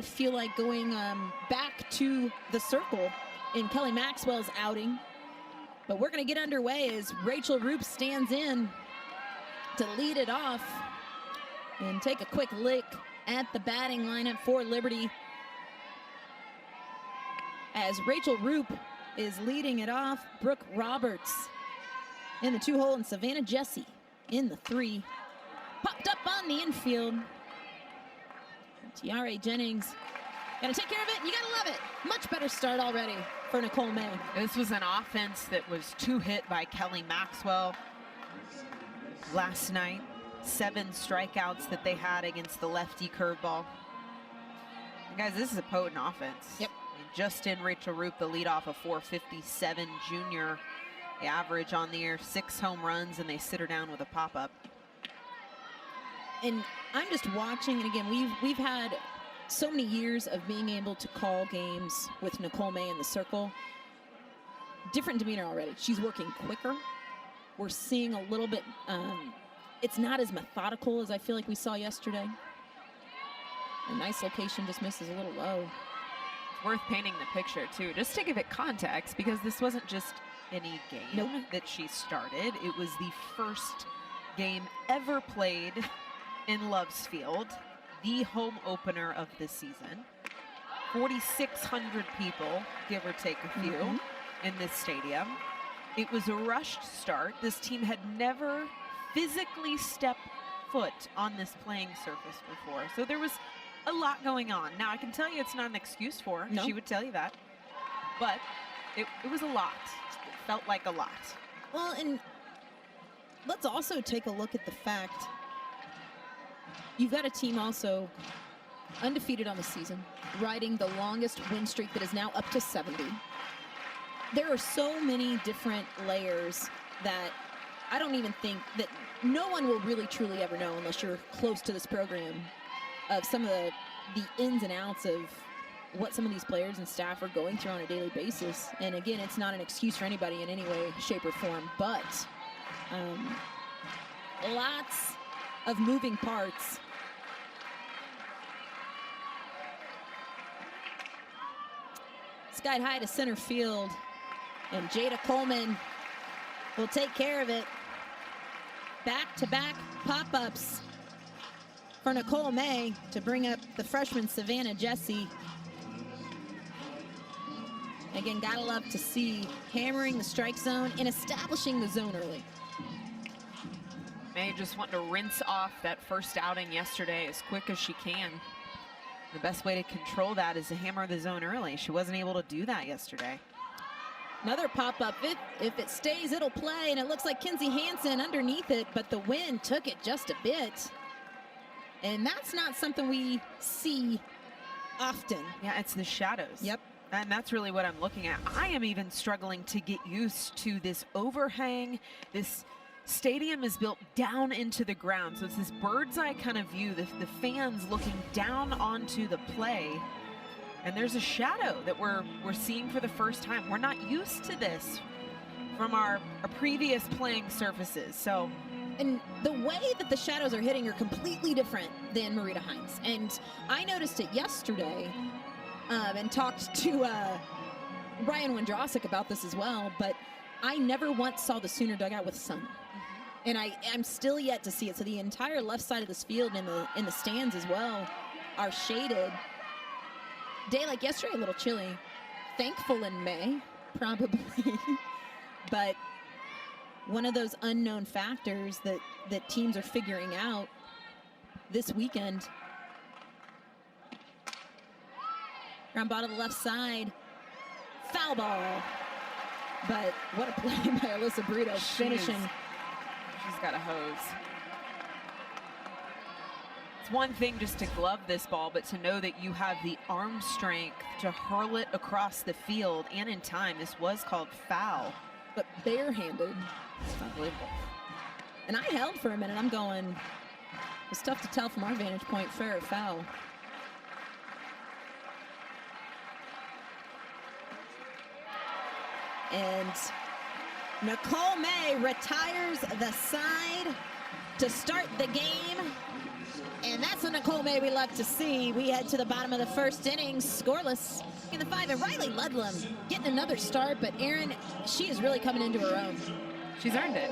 I feel like going back to the circle in Kelly Maxwell's outing. But we're going to get underway as Rachel Roop stands in to lead it off and take a quick look at the batting lineup for Liberty. As Rachel Roop is leading it off, Brooke Roberts in the 2-hole and Savannah Jesse in the 3. Popped up on the infield. Tiare Jennings gotta take care of it, and you gotta love it. Much better start already for Nicole May. This was an offense that was 2 hit by Kelly Maxwell last night. 7 strikeouts that they had against the lefty curveball. And guys, this is a potent offense. Yep. Justin Rachel Roop, the leadoff, a .457 junior. The average on the year, 6 home runs, and they sit her down with a pop-up. And I'm just watching, and again, we've had so many years of being able to call games with Nicole May in the circle. Different demeanor already. She's working quicker. We're seeing a little bit, it's not as methodical as I feel like we saw yesterday. A nice location, just misses a little low. Worth painting the picture too, just to give it context, because this wasn't just any game that she started. It was the first game ever played in Loves Field, the home opener of the season. 4,600 people, give or take a few, in this stadium. It was a rushed start. This team had never physically stepped foot on this playing surface before, so there was a lot going on. Now, I can tell you it's not an excuse for her. No. She would tell you that. But it was a lot. It felt like a lot. Well, and let's also take a look at the fact you've got a team also undefeated on the season, riding the longest win streak that is now up to 70. There are so many different layers that I don't even think that no one will really truly ever know unless you're close to this program, of some of the ins and outs of what some of these players and staff are going through on a daily basis. And again, it's not an excuse for anybody in any way, shape, or form, but lots of moving parts. Skied high to center field, and Jada Coleman will take care of it. Back-to-back pop-ups for Nicole May to bring up the freshman Savannah Jesse. Again, gotta love to see hammering the strike zone and establishing the zone early. May just wanting to rinse off that first outing yesterday as quick as she can. The best way to control that is to hammer the zone early. She wasn't able to do that yesterday. Another pop-up. If it stays, it'll play, and it looks like Kinsey Hansen underneath it, but the wind took it just a bit. And that's not something we see often. Yeah, it's the shadows. Yep. And that's really what I'm looking at. I am even struggling to get used to this overhang. This stadium is built down into the ground, so it's this bird's eye kind of view, the fans looking down onto the play. And there's a shadow that we're seeing for the first time. We're not used to this from our previous playing surfaces. So, and the way that the shadows are hitting are completely different than Marita Hines. And I noticed it yesterday and talked to Ryan Wondrosik about this as well, but I never once saw the Sooner dugout with sun. And I'm still yet to see it. So the entire left side of this field and in the stands as well are shaded. Day like yesterday, a little chilly. Thankful in May, probably. But one of those unknown factors that teams are figuring out this weekend. Ground ball to the left side. Foul ball. But what a play by Alyssa Brito, finishing. She's got a hose. It's one thing just to glove this ball, but to know that you have the arm strength to hurl it across the field and in time. This was called foul. But barehanded. It's unbelievable. And I held for a minute. I'm going, it's tough to tell from our vantage point, fair or foul. And Nicole May retires the side to start the game. And that's what Nicole May we love to see. We head to the bottom of the first inning, scoreless in the 5. And Riley Ludlam getting another start, but Aaron, she is really coming into her own. She's earned it.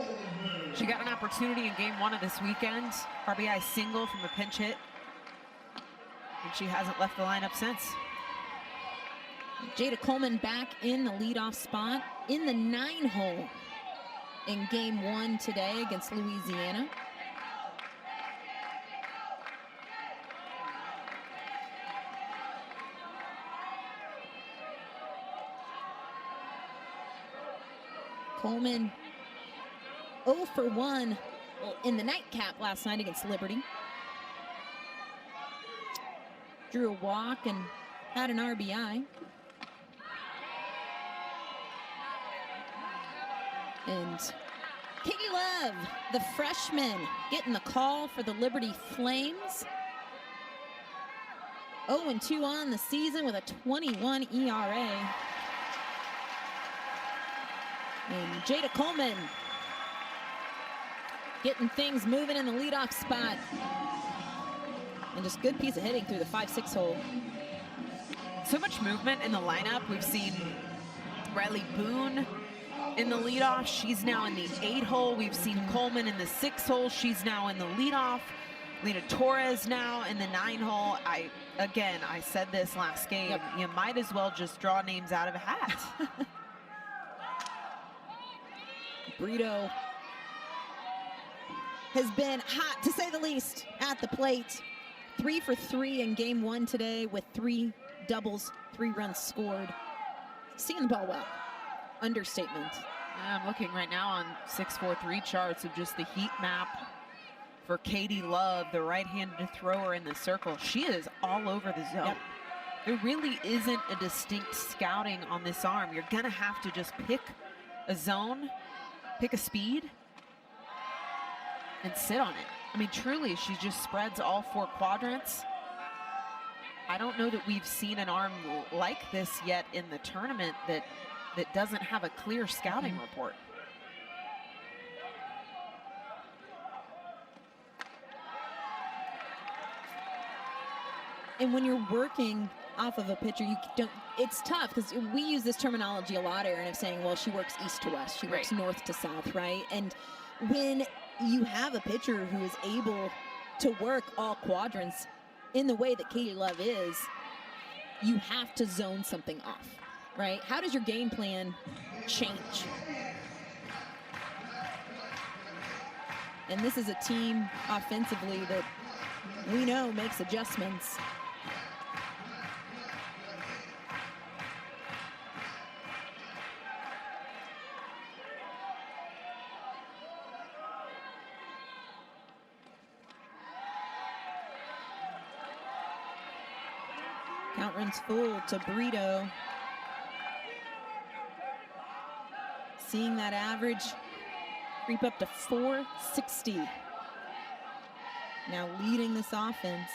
She got an opportunity in game 1 of this weekend. RBI single from a pinch hit. And she hasn't left the lineup since. Jada Coleman back in the leadoff spot in the 9-hole in game 1 today against Louisiana. Coleman 0 for 1 in the nightcap last night against Liberty. Drew a walk and had an RBI. And Katie Love, the freshman, getting the call for the Liberty Flames. 0-2 on the season with a 21 ERA. And Jada Coleman getting things moving in the leadoff spot. And just good piece of hitting through the 5-6 hole. So much movement in the lineup. We've seen Riley Boone in the leadoff. She's now in the 8-hole. We've seen Coleman in the 6-hole. She's now in the leadoff. Lena Torres now in the 9-hole. I said this last game. Yep. You might as well just draw names out of a hat. Brito has been hot, to say the least, at the plate. 3 for 3 in game 1 today with 3 doubles, 3 runs scored. Seeing the ball well. Understatement. I'm looking right now on 643 charts of just the heat map for Katie Love, the right-handed thrower in the circle. She is all over the zone. Yep. There really isn't a distinct scouting on this arm. You're gonna have to just pick a zone, pick a speed, and sit on it. I mean, truly, she just spreads all 4 quadrants. I don't know that we've seen an arm like this yet in the tournament that doesn't have a clear scouting report. And when you're working off of a pitcher, it's tough because we use this terminology a lot, Aaron, of saying, well, she works east to west, she works north to south, right? And when you have a pitcher who is able to work all quadrants in the way that Katie Love is, you have to zone something off, right? How does your game plan change? And this is a team offensively that we know makes adjustments. Count runs full to Brito. Seeing that average creep up to 460. Now leading this offense.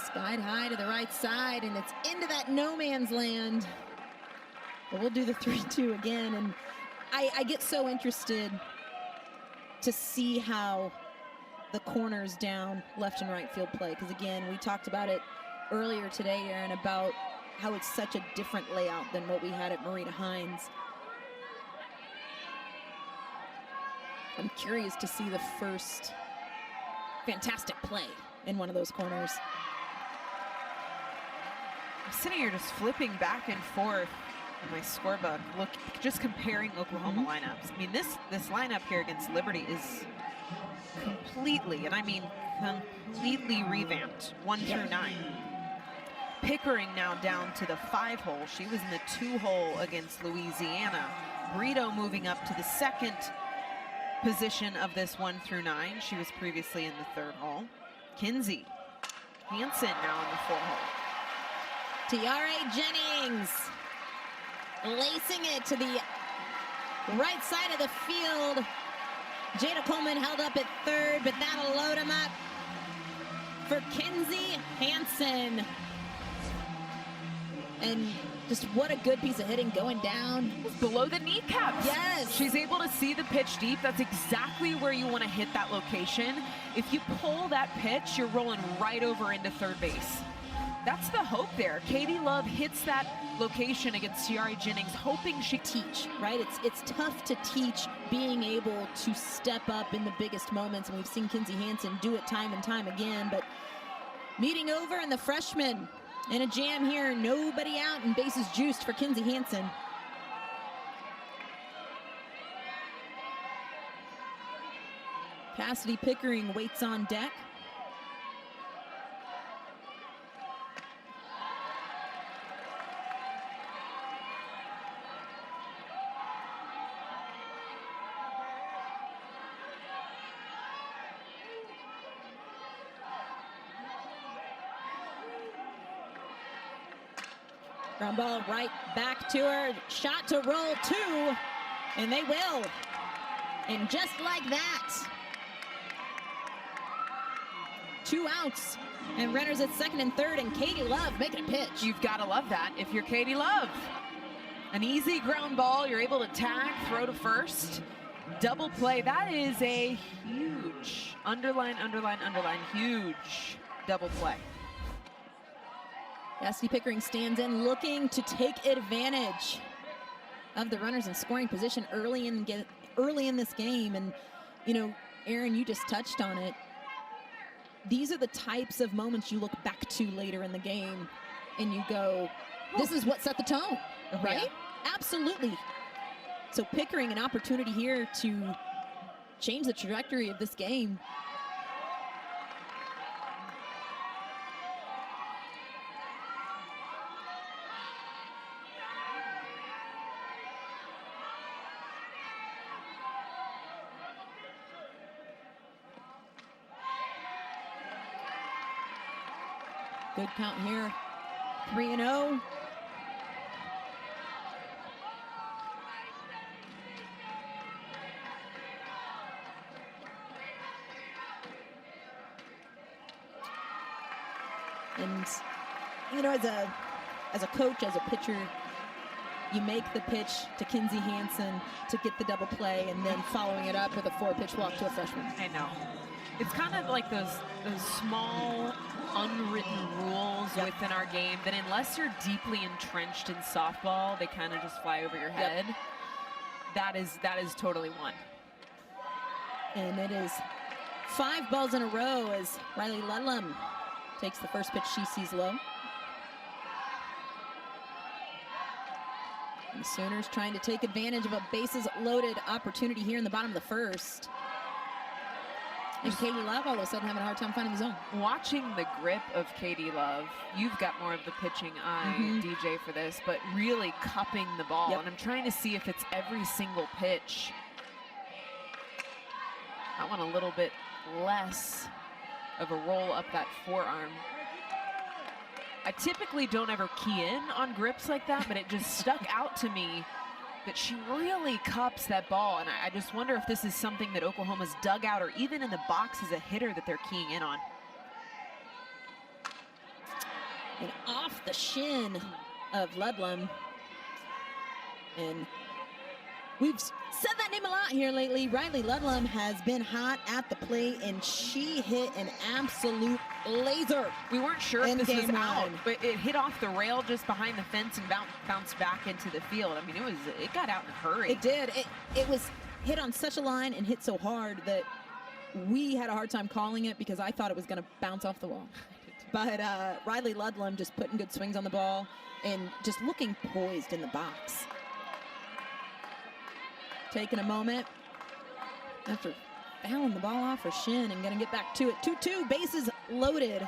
Skied high to the right side, and it's into that no man's land. But we'll do the 3-2 again, and I get so interested to see how the corners down left and right field play, because again, we talked about it earlier today, Aaron, about how it's such a different layout than what we had at Marita Hines. I'm curious to see the first fantastic play in one of those corners. I'm sitting here just flipping back and forth in my scorebook, just comparing Oklahoma lineups. I mean, this lineup here against Liberty is completely, and I mean completely revamped, 1 through 9. Pickering now down to the 5-hole. She was in the 2-hole against Louisiana. Brito moving up to the 2nd position of this 1 through 9. She was previously in the 3rd hole. Kinsey Hansen now in the 4-hole. Tiare Jennings lacing it to the right side of the field. Jada Coleman held up at 3rd, but that'll load him up for Kinsey Hansen. And just what a good piece of hitting going down. Below the kneecaps. Yes. She's able to see the pitch deep. That's exactly where you want to hit that location. If you pull that pitch, you're rolling right over into third base. That's the hope there. Katie Love hits that location against Tiare Jennings, hoping she teach, right? It's tough to teach being able to step up in the biggest moments, and we've seen Kinzie Hansen do it time and time again. But meeting over, and the freshman in a jam here, nobody out, and bases juiced for Kinzie Hansen. Cassidy Pickering waits on deck. Ground ball right back to her. Shot to roll 2, and they will. And just like that, 2 outs, and runners at second and third, and Katie Love making a pitch. You've got to love that if you're Katie Love. An easy ground ball, you're able to tag, throw to first. Double play, that is a huge, underline, huge double play. Cassidy Pickering stands in, looking to take advantage of the runners in scoring position early in this game. And, you know, Aaron, you just touched on it. These are the types of moments you look back to later in the game and you go, this is what set the tone, right? Yeah. Absolutely. So Pickering, an opportunity here to change the trajectory of this game. Good count here, 3-0. And, you know, as a coach, as a pitcher, you make the pitch to Kinzie Hansen to get the double play, and then following it up with a 4-pitch walk to a freshman. I know. It's kind of like those small unwritten rules within our game that unless you're deeply entrenched in softball, they kind of just fly over your head. That is totally one. And it is 5 balls in a row as Riley Ludlam takes the first pitch she sees low. And the Sooners trying to take advantage of a bases loaded opportunity here in the bottom of the first. And Katie Love all of a sudden having a hard time finding the zone. Watching the grip of Katie Love, you've got more of the pitching eye, DJ, for this, but really cupping the ball. And I'm trying to see if it's every single pitch. I want a little bit less of a roll up that forearm. I typically don't ever key in on grips like that, but it just stuck out to me that she really cups that ball, and I just wonder if this is something that Oklahoma's dugout or even in the box as a hitter that they're keying in on. And off the shin of Ludlam. And we've said that name a lot here lately. Riley Ludlam has been hot at the plate, and she hit an absolute laser. We weren't sure if this was out, but it hit off the rail just behind the fence and bounced back into the field. I mean, it got out in a hurry. It did. It was hit on such a line and hit so hard that we had a hard time calling it because I thought it was going to bounce off the wall. But Riley Ludlam just putting good swings on the ball and just looking poised in the box. Taking a moment after fouling the ball off her shin and gonna get back to it. 2-2, bases loaded.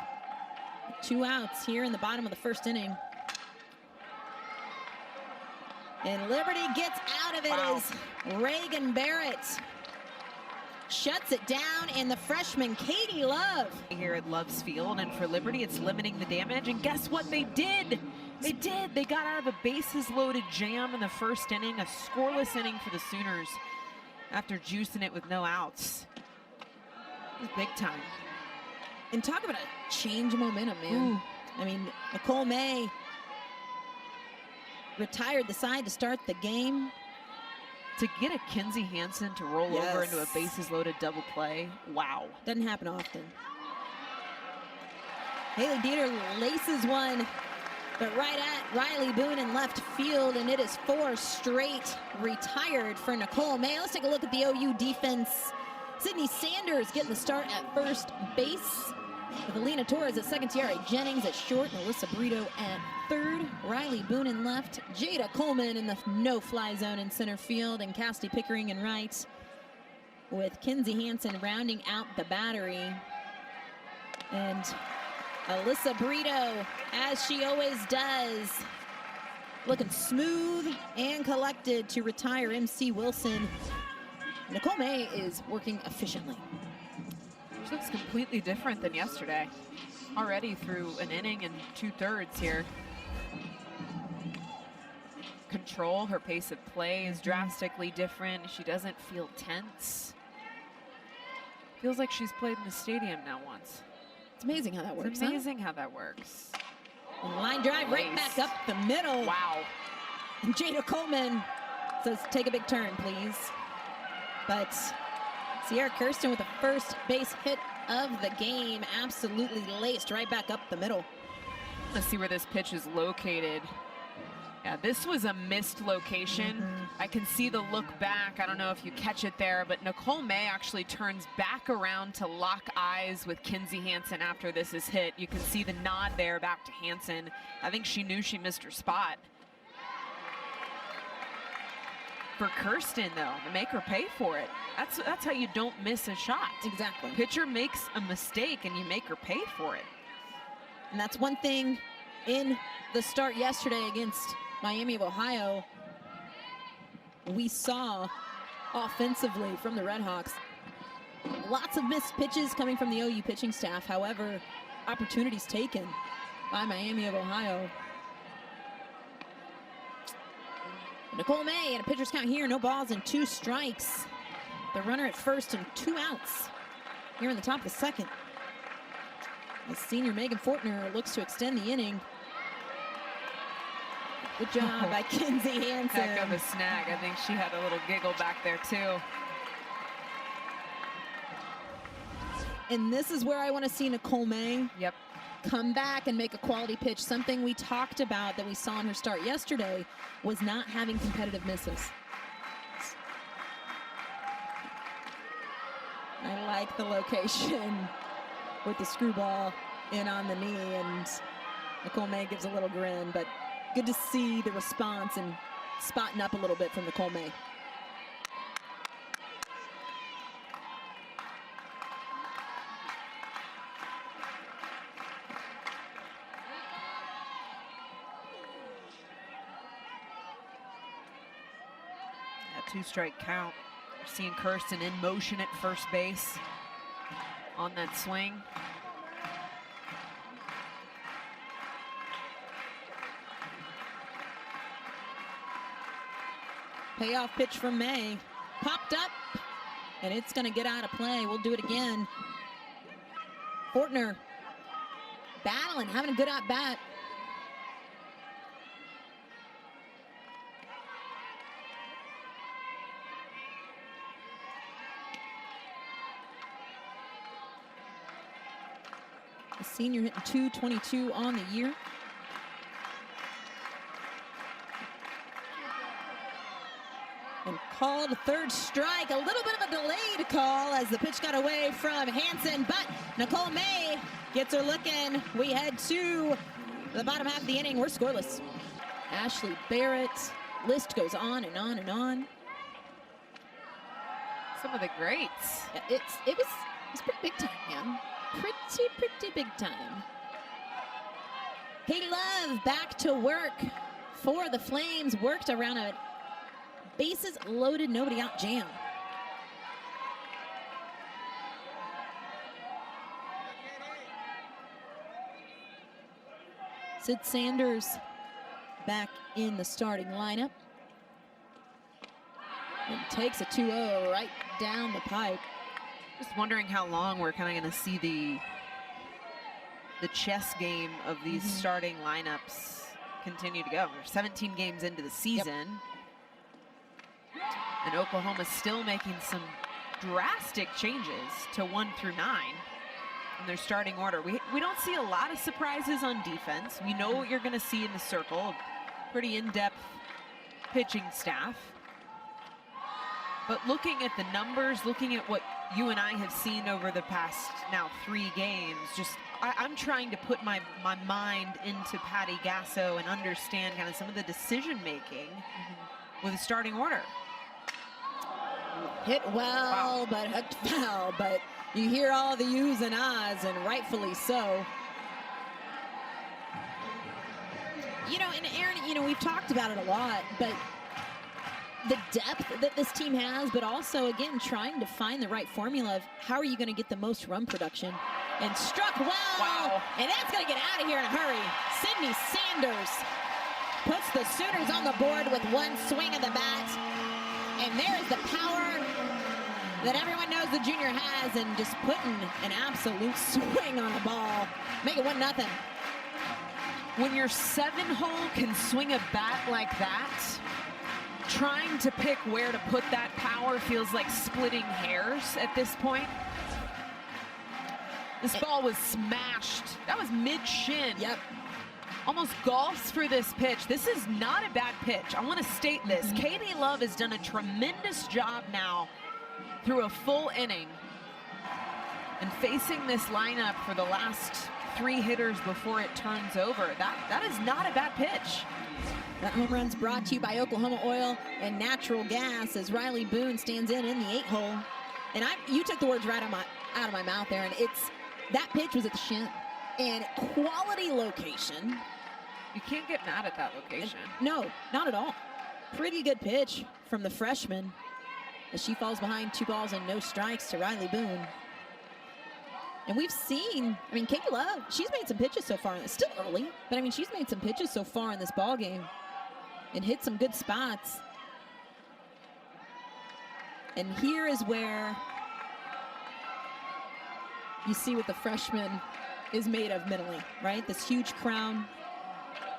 2 outs here in the bottom of the first inning. And Liberty gets out of it as Reagan Barrett shuts it down, and the freshman Katie Love. Here at Love's Field, and for Liberty, it's limiting the damage, and guess what they did? They did. They got out of a bases-loaded jam in the first inning, a scoreless inning for the Sooners after juicing it with no outs. It was big time. And talk about a change of momentum, man. Ooh. I mean, Nicole May retired the side to start the game. To get a Kinzie Hansen to roll over into a bases loaded double play, wow. Doesn't happen often. Haley Dieter laces one, but right at Riley Boone in left field, and it is 4 straight retired for Nicole May. Let's take a look at the OU defense. Sydney Sanders getting the start at first base, with Alina Torres at second, Tiara Jennings at short, and Alyssa Brito at third. Riley Boone in left, Jada Coleman in the no-fly zone in center field, and Cassidy Pickering in right, with Kinzie Hansen rounding out the battery. And Alyssa Brito, as she always does, looking smooth and collected to retire MC Wilson. Nicole May is working efficiently. She looks completely different than yesterday. Already through an inning and 2/3 here. Control, her pace of play is drastically different. She doesn't feel tense. Feels like she's played in the stadium now once. It's amazing how that works. It's amazing how that works. And line drive right back up the middle. Wow. And Jada Coleman says, take a big turn, please. But Sierra Kirsten with the first base hit of the game, absolutely laced right back up the middle. Let's see where this pitch is located. Yeah, this was a missed location. I can see the look back. I don't know if you catch it there, but Nicole May actually turns back around to lock eyes with Kinzie Hansen after this is hit. You can see the nod there back to Hansen. I think she knew she missed her spot. For Kirsten, though, to make her pay for it. That's how you don't miss a shot. Exactly. Pitcher makes a mistake and you make her pay for it. And that's one thing in the start yesterday against Miami of Ohio we saw offensively from the Redhawks. Lots of missed pitches coming from the OU pitching staff. However, opportunities taken by Miami of Ohio. Nicole May and a pitcher's count here. No balls and 2 strikes. The runner at first and 2 outs here in the top of the second. The senior Megan Fortner looks to extend the inning. Good job by Kinzie Hansen. Heck of a snag. I think she had a little giggle back there too. And this is where I want to see Nicole May Yep. come back and make a quality pitch. Something we talked about that we saw in her start yesterday was not having competitive misses. I like the location with the screwball in on the knee, and Nicole May gives a little grin, but good to see the response and spotting up a little bit from Nicole May. A 2-strike count. We're seeing Kirsten in motion at first base on that swing. Payoff pitch from May. Popped up, and it's going to get out of play. We'll do it again. Fortner battling, having a good at-bat. The senior hitting .222 on the year. And called third strike. A little bit of a delayed call as the pitch got away from Hansen, but Nicole May gets her looking. We head to the bottom half of the inning. We're scoreless. Ashley Barrett. List goes on and on and on. Some of the greats. It was pretty big time, man. Pretty big time. Katie Love back to work for the Flames. Worked around a bases loaded, nobody out jam. Sid Sanders back in the starting lineup. And takes a 2-0 right down the pipe. Just wondering how long we're kind of going to see the chess game of these starting lineups. continue to go. We're 17 games into the season. And Oklahoma's still making some drastic changes to 1 through 9 in their starting order. We don't see a lot of surprises on defense. We know what you're going to see in the circle. Pretty in-depth pitching staff. But looking at the numbers, looking at what you and I have seen over the past now 3 games, I'm trying to put my mind into Patty Gasso and understand kind of some of the decision making with the starting order. Hit well, but hooked foul. But you hear all the oohs and ahs, and rightfully so. You know, and Aaron, you know, we've talked about it a lot, but the depth that this team has, but also, again, trying to find the right formula of how are you going to get the most run production. And struck well. Wow. And that's going to get out of here in a hurry. Sydney Sanders puts the Sooners on the board with 1 swing of the bat. And there's the power that everyone knows the junior has, and just putting an absolute swing on the ball. Make it 1-0. When your 7-hole can swing a bat like that, trying to pick where to put that power feels like splitting hairs at this point. This ball was smashed. That was mid-shin. Yep. Almost golfs for this pitch. This is not a bad pitch. I want to state this. Katie Love has done a tremendous job now through a full inning. And facing this lineup for the last 3 hitters before it turns over, that is not a bad pitch. That home run's brought to you by Oklahoma Oil and Natural Gas as Riley Boone stands in the 8-hole. And you took the words right out of my mouth there, and that pitch was at the shin. And quality location. You can't get mad at that location. No, not at all. Pretty good pitch from the freshman as she falls behind 2 balls and no strikes to Riley Boone. And we've seen, I mean, Katie Love, she's made some pitches so far. It's still early, but I mean, she's made some pitches so far in this ball game and hit some good spots. And here is where you see what the freshman is made of mentally, right? This huge crown,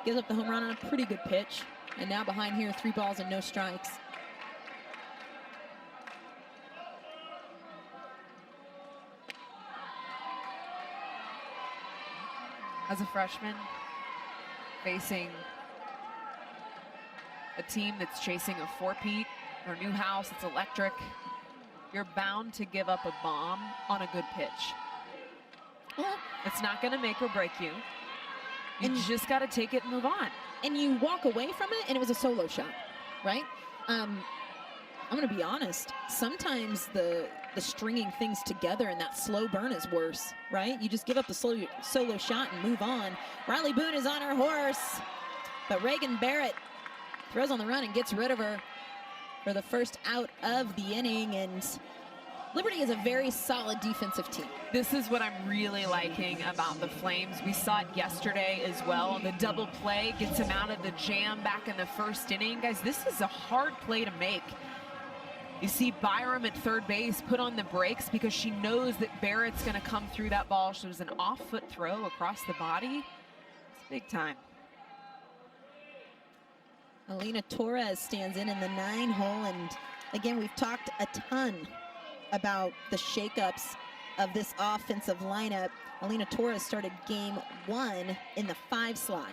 gives up the home run on a pretty good pitch. And now behind here, 3 balls and no strikes. As a freshman, facing a team that's chasing a 4-peat, or new house, it's electric, you're bound to give up a bomb on a good pitch. Well, it's not going to make or break you. You just got to take it and move on. And you walk away from it, and it was a solo shot, right? I'm going to be honest. Sometimes the stringing things together and that slow burn is worse, right? You just give up the solo shot and move on. Riley Boone is on her horse, but Reagan Barrett throws on the run and gets rid of her for the first out of the inning. And Liberty is a very solid defensive team. This is what I'm really liking about the Flames. We saw it yesterday as well. The double play gets him out of the jam back in the first inning. Guys, this is a hard play to make. You see Byram at third base put on the brakes because she knows that Barrett's going to come through that ball. So it was an off-foot throw across the body. It's big time. Alina Torres stands in the 9-hole. And again, we've talked a ton about the shakeups of this offensive lineup. Alina Torres started game 1 in the 5 slot.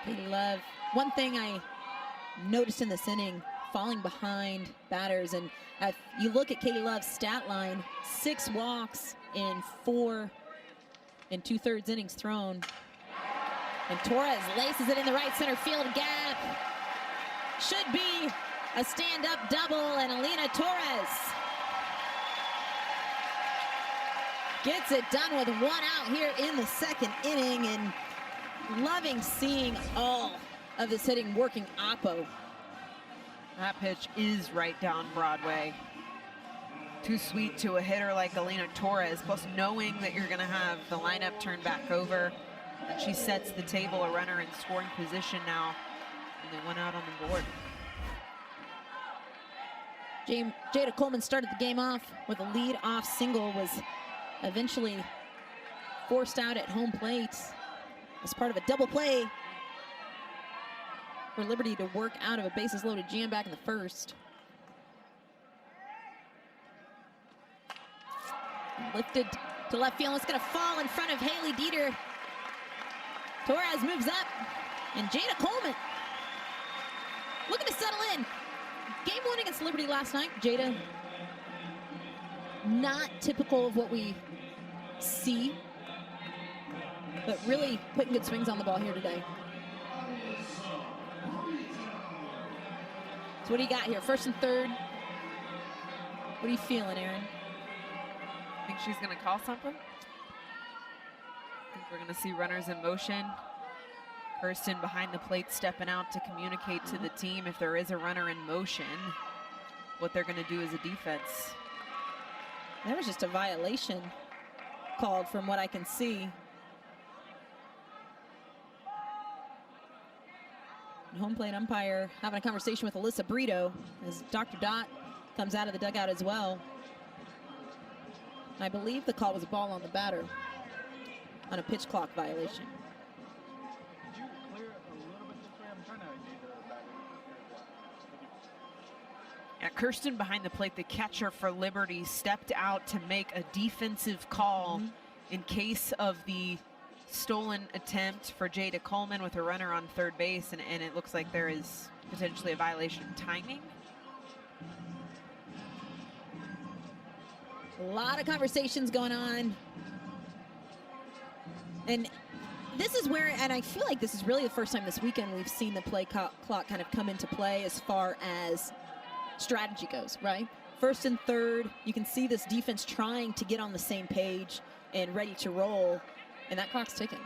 Katie Love, one thing I noticed in this inning, falling behind batters, and if you look at Katie Love's stat line, 6 walks in 4 and 2/3 innings thrown. And Torres laces it in the right center field gap. Should be a stand-up double, and Alina Torres gets it done with 1 out here in the 2nd inning, and loving seeing all of this hitting working oppo. That pitch is right down Broadway. too sweet to a hitter like Alina Torres, plus knowing that you're going to have the lineup turned back over. And she sets the table, a runner in scoring position now, and they went out on the board. Jada Coleman started the game off with a lead-off single, was eventually forced out at home plate as part of a double play for Liberty to work out of a bases-loaded jam back in the first. Lifted to left field. It's going to fall in front of Haley Dieter. Torres moves up, and Jada Coleman looking to settle in. Game 1 against Liberty last night. Jada, not typical of what we see, but really putting good swings on the ball here today. So what do you got here? First and third. What are you feeling, Aaron? Think she's going to call something? I think we're going to see runners in motion. Kirsten behind the plate stepping out to communicate to the team if there is a runner in motion, what they're going to do as a defense. There was just a violation called from what I can see. Home plate umpire having a conversation with Alyssa Brito as Dr. Dot comes out of the dugout as well. I believe the call was a ball on the batter on a pitch clock violation. Could you clear it a little bit this way? I'm trying to get the batter. Yeah, Kirsten behind the plate, the catcher for Liberty, stepped out to make a defensive call in case of the stolen attempt for Jada Coleman with a runner on third base, and it looks like there is potentially a violation of timing. A lot of conversations going on. And this is where, and I feel like this is really the first time this weekend we've seen the play clock kind of come into play as far as strategy goes, right? First and third, you can see this defense trying to get on the same page and ready to roll, and that clock's ticking.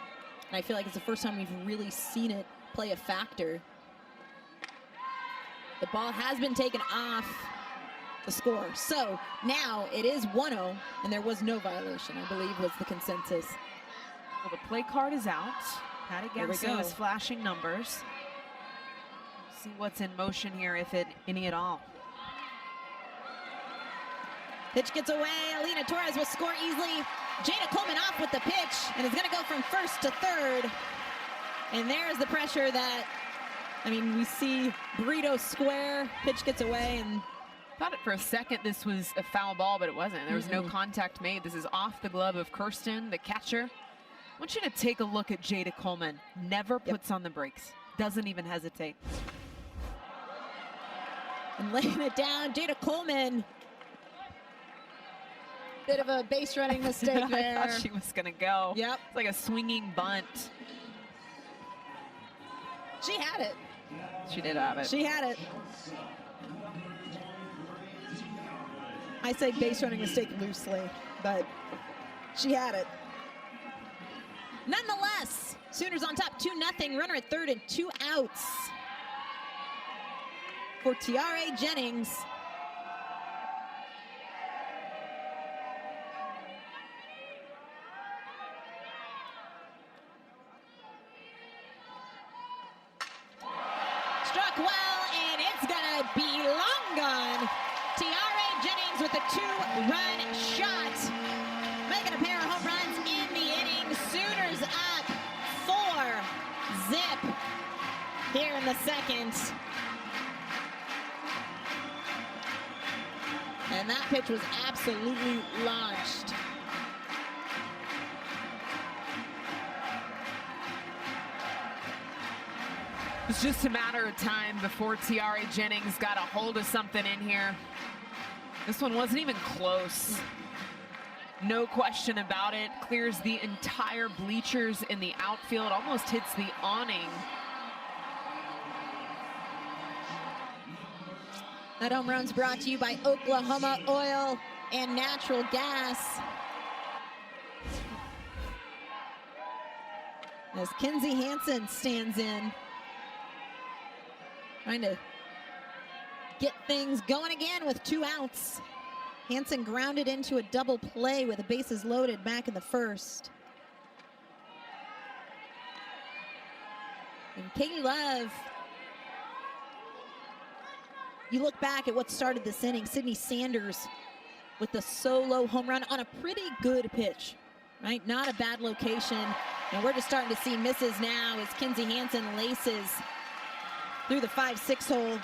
And I feel like it's the first time we've really seen it play a factor. The ball has been taken off the score. So now it is 1-0, and there was no violation, I believe was the consensus. Well, the play card is out. Patty Gamso is flashing numbers. See what's in motion here, if any at all. Pitch gets away. Alina Torres will score easily. Jada Coleman off with the pitch, and is going to go from first to third. And there's the pressure that, I mean, we see Brito square. Pitch gets away, and Thought it for a second this was a foul ball, but it wasn't. There was no contact made. This is off the glove of Kirsten, the catcher. I want you to take a look at Jada Coleman. Never puts on the brakes. Doesn't even hesitate. And laying it down, Jada Coleman. Bit of a base running mistake there. I thought she was going to go. Yep. It's like a swinging bunt. She had it. She did have it. She had it. I say base running mistake loosely, but she had it. Nonetheless, Sooners on top, 2-0. Runner at third and 2 outs for Tiare Jennings. Struck well, and it's gonna be long gone. Tiare Jennings with a 2-run shot, making a pair of home runs in the inning. Sooners up 4-zip here in the second. And that pitch was absolutely launched. It's just a matter of time before Tiare Jennings got a hold of something in here. This one wasn't even close. No question about it. Clears the entire bleachers in the outfield, almost hits the awning. That home run's brought to you by Oklahoma Oil and Natural Gas. As Kenzie Hansen stands in, trying to get things going again with 2 outs. Hansen grounded into a double play with the bases loaded back in the first. And Katie Love, you look back at what started this inning, Sydney Sanders with the solo home run on a pretty good pitch, right? Not a bad location. And we're just starting to see misses now as Kinzie Hansen laces through the 5-6 hole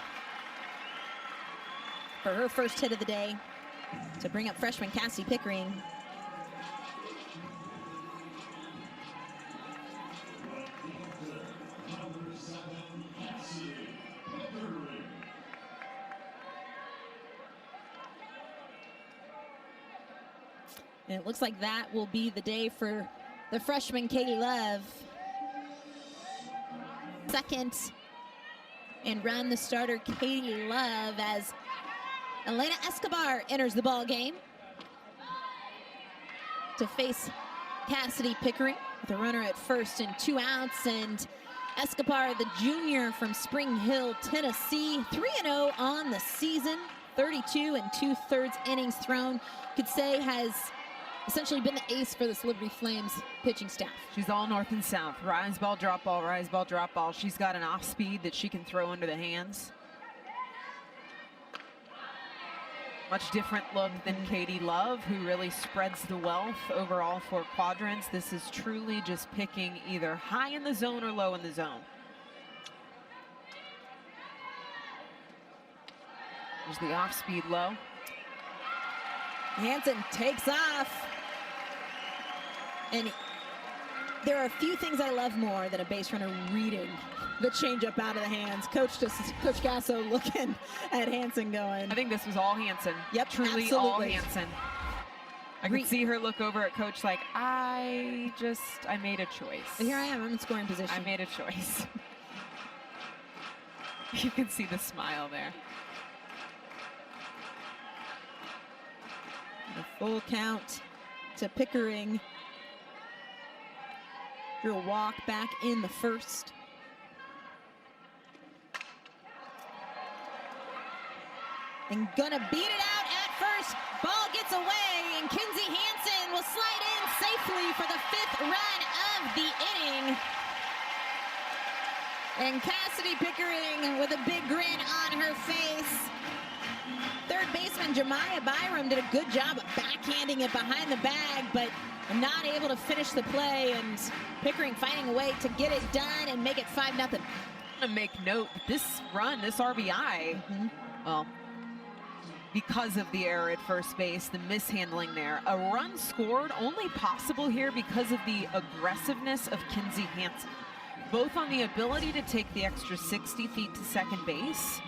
for her first hit of the day to bring up freshman Cassidy Pickering. And it looks like that will be the day for the freshman Katie Love. Second, and run the starter Katie Love as Elena Escobar enters the ball game to face Cassidy Pickering with a runner at first and 2 outs. And Escobar, the junior from Spring Hill, Tennessee, 3-0 on the season, 32 2/3 innings thrown. Could say has essentially been the ace for this Liberty Flames pitching staff. She's all north and south. Rise ball, drop ball, rise ball, drop ball. She's got an off speed that she can throw under the hands. Much different look than Katie Love, who really spreads the wealth over all 4 quadrants. This is truly just picking either high in the zone or low in the zone. There's the off speed low. Hansen takes off. And there are a few things I love more than a base runner reading the changeup out of the hands. Coach Gasso looking at Hansen going. I think this was all Hansen. Yep, truly absolutely. all Hansen. I could see her look over at Coach like, I made a choice. And here I am, I'm in scoring position. I made a choice. You can see the smile there. And a full count to Pickering. Drew a walk back in the first. And gonna beat it out at first. Ball gets away, and Kinzie Hansen will slide in safely for the 5th run of the inning. And Cassidy Pickering with a big grin on her face. Third baseman Jemiah Byram did a good job of backhanding it behind the bag, but not able to finish the play, and Pickering finding a way to get it done and make it 5-0. I'm gonna make note that this run, this RBI, well, because of the error at first base, the mishandling there, a run scored only possible here because of the aggressiveness of Kinzie Hansen, both on the ability to take the extra 60 feet to second base,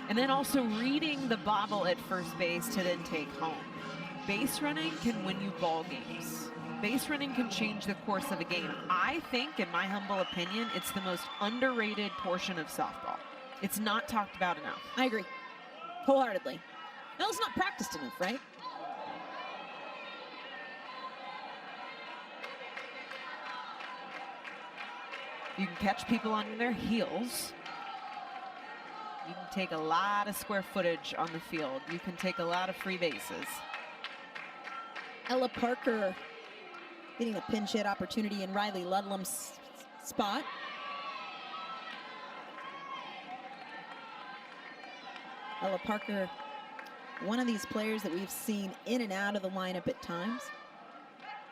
and then also reading the bobble at first base to then take home. Base running can win you ball games. Base running can change the course of a game. I think, in my humble opinion, it's the most underrated portion of softball. It's not talked about enough. I agree, wholeheartedly. No, it's not practiced enough, right? You can catch people on their heels. You can take a lot of square footage on the field. You can take a lot of free bases. Ella Parker getting a pinch hit opportunity in Riley Ludlam's spot. Ella Parker, one of these players that we've seen in and out of the lineup at times,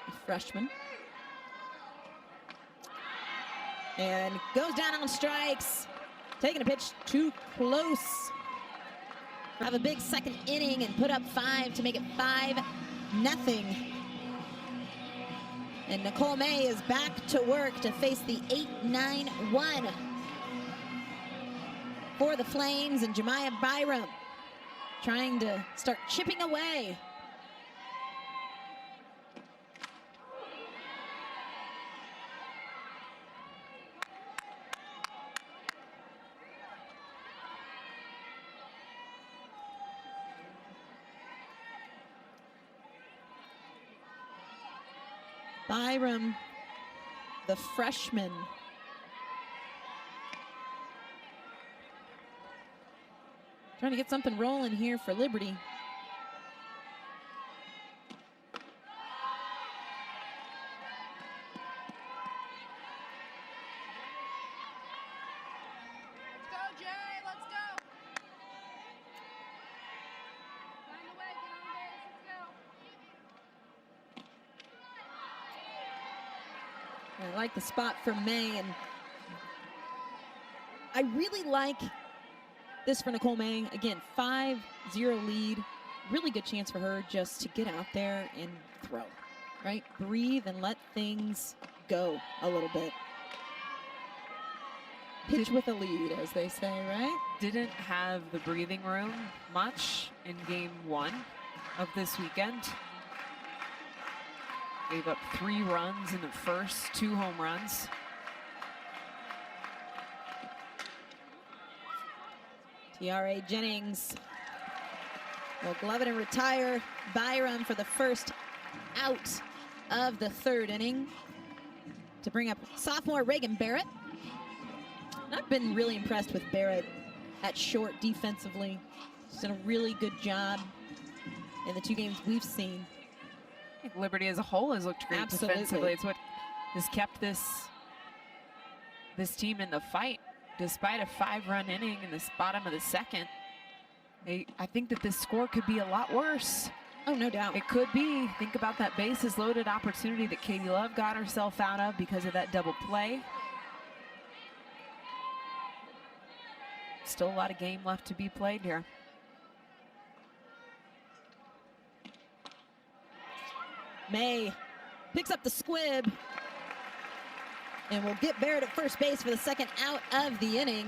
a freshman. And goes down on strikes, taking a pitch too close. Have a big second inning and put up 5 to make it 5-0. And Nicole May is back to work to face the 8-9-1 for the Flames, and Jemiah Byram trying to start chipping away. Byram, the freshman, trying to get something rolling here for Liberty. I like the spot from May, and I really like this for Nicole May. Again, 5-0 lead. Really good chance for her just to get out there and throw, right? Breathe and let things go a little bit. Pitch with a lead, as they say, right? Didn't have the breathing room much in game 1 of this weekend. Gave up 3 runs in the first, 2 home runs. Tiare Jennings will glove it and retire Byram for the first out of the 3rd inning to bring up sophomore Reagan Barrett. And I've been really impressed with Barrett at short defensively. She's done a really good job in the 2 games we've seen. I think Liberty as a whole has looked great defensively. It's what has kept this team in the fight, despite a 5-run inning in the bottom of the 2nd. I think that this score could be a lot worse. Oh, no doubt. It could be. Think about that bases loaded opportunity that Katie Love got herself out of because of that double play. Still a lot of game left to be played here. May picks up the squib and will get Barrett at first base for the 2nd out of the inning.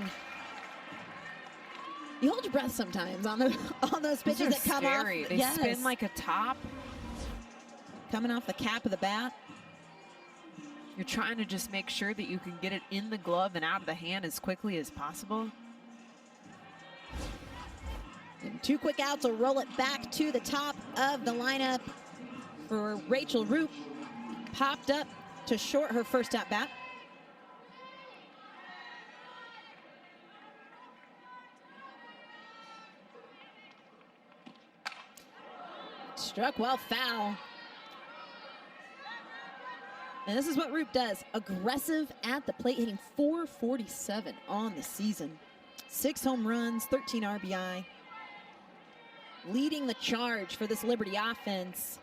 You hold your breath sometimes on those pitches that come scary. off. They spin like a top. Coming off the cap of the bat. You're trying to just make sure that you can get it in the glove and out of the hand as quickly as possible. And 2 quick outs will roll it back to the top of the lineup for Rachel Roop. Popped up to short her first at bat. Struck well foul. And this is what Roop does. Aggressive at the plate, hitting .447 on the season. 6 home runs, 13 RBI. Leading the charge for this Liberty offense.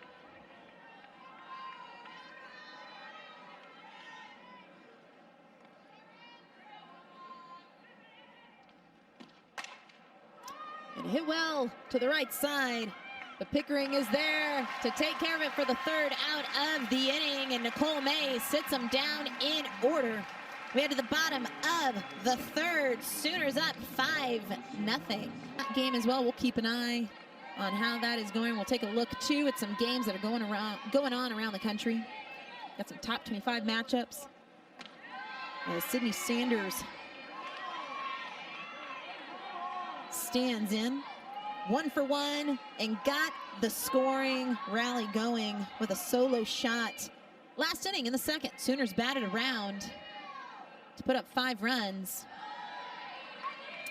And hit well to the right side. But Pickering is there to take care of it for the 3rd out of the inning. And Nicole May sits them down in order. We head to the bottom of the 3rd. Sooners up 5-0. That game as well, we'll keep an eye on how that is going. We'll take a look too at some games that are going on around the country. Got some top 25 matchups. Sydney Sanders stands in 1-for-1 and got the scoring rally going with a solo shot. Last inning in the 2nd, Sooners batted around to put up 5 runs.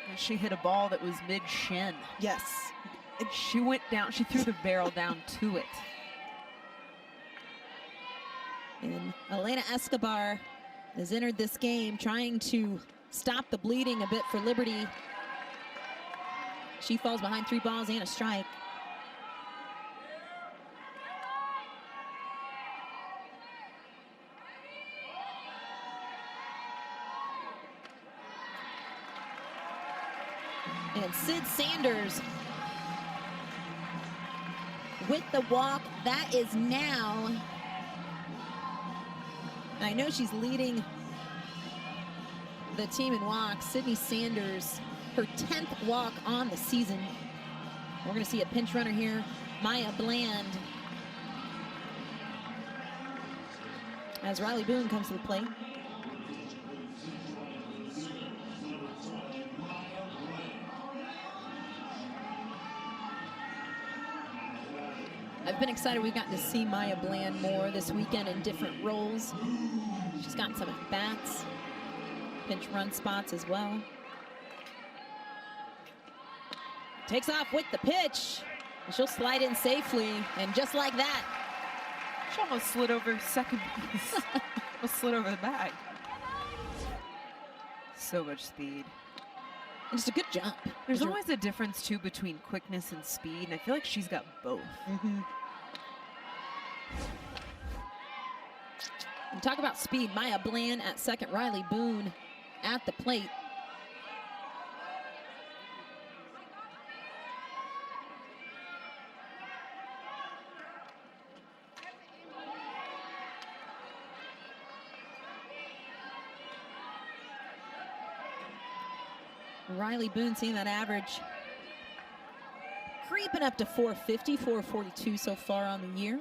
And she hit a ball that was mid-shin. Yes. She went down, she threw the barrel down to it. And Elena Escobar has entered this game trying to stop the bleeding a bit for Liberty. She falls behind 3 balls and a strike. And Sid Sanders with the walk. That is now, I know she's leading the team in walks. Sydney Sanders, her 10th walk on the season. We're going to see a pinch runner here, Maya Bland, as Riley Boone comes to the plate. I've been excited we've gotten to see Maya Bland more this weekend in different roles. She's gotten some at-bats, pinch run spots as well. Takes off with the pitch. And she'll slide in safely, and just like that. She almost slid over second base. Almost slid over the bag. So much speed. And just a good jump. There's always a difference, too, between quickness and speed, and I feel like she's got both. Mm-hmm. And talk about speed. Maya Bland at second, Riley Boone at the plate. Riley Boone seeing that average creeping up to 450, 442 so far on the year.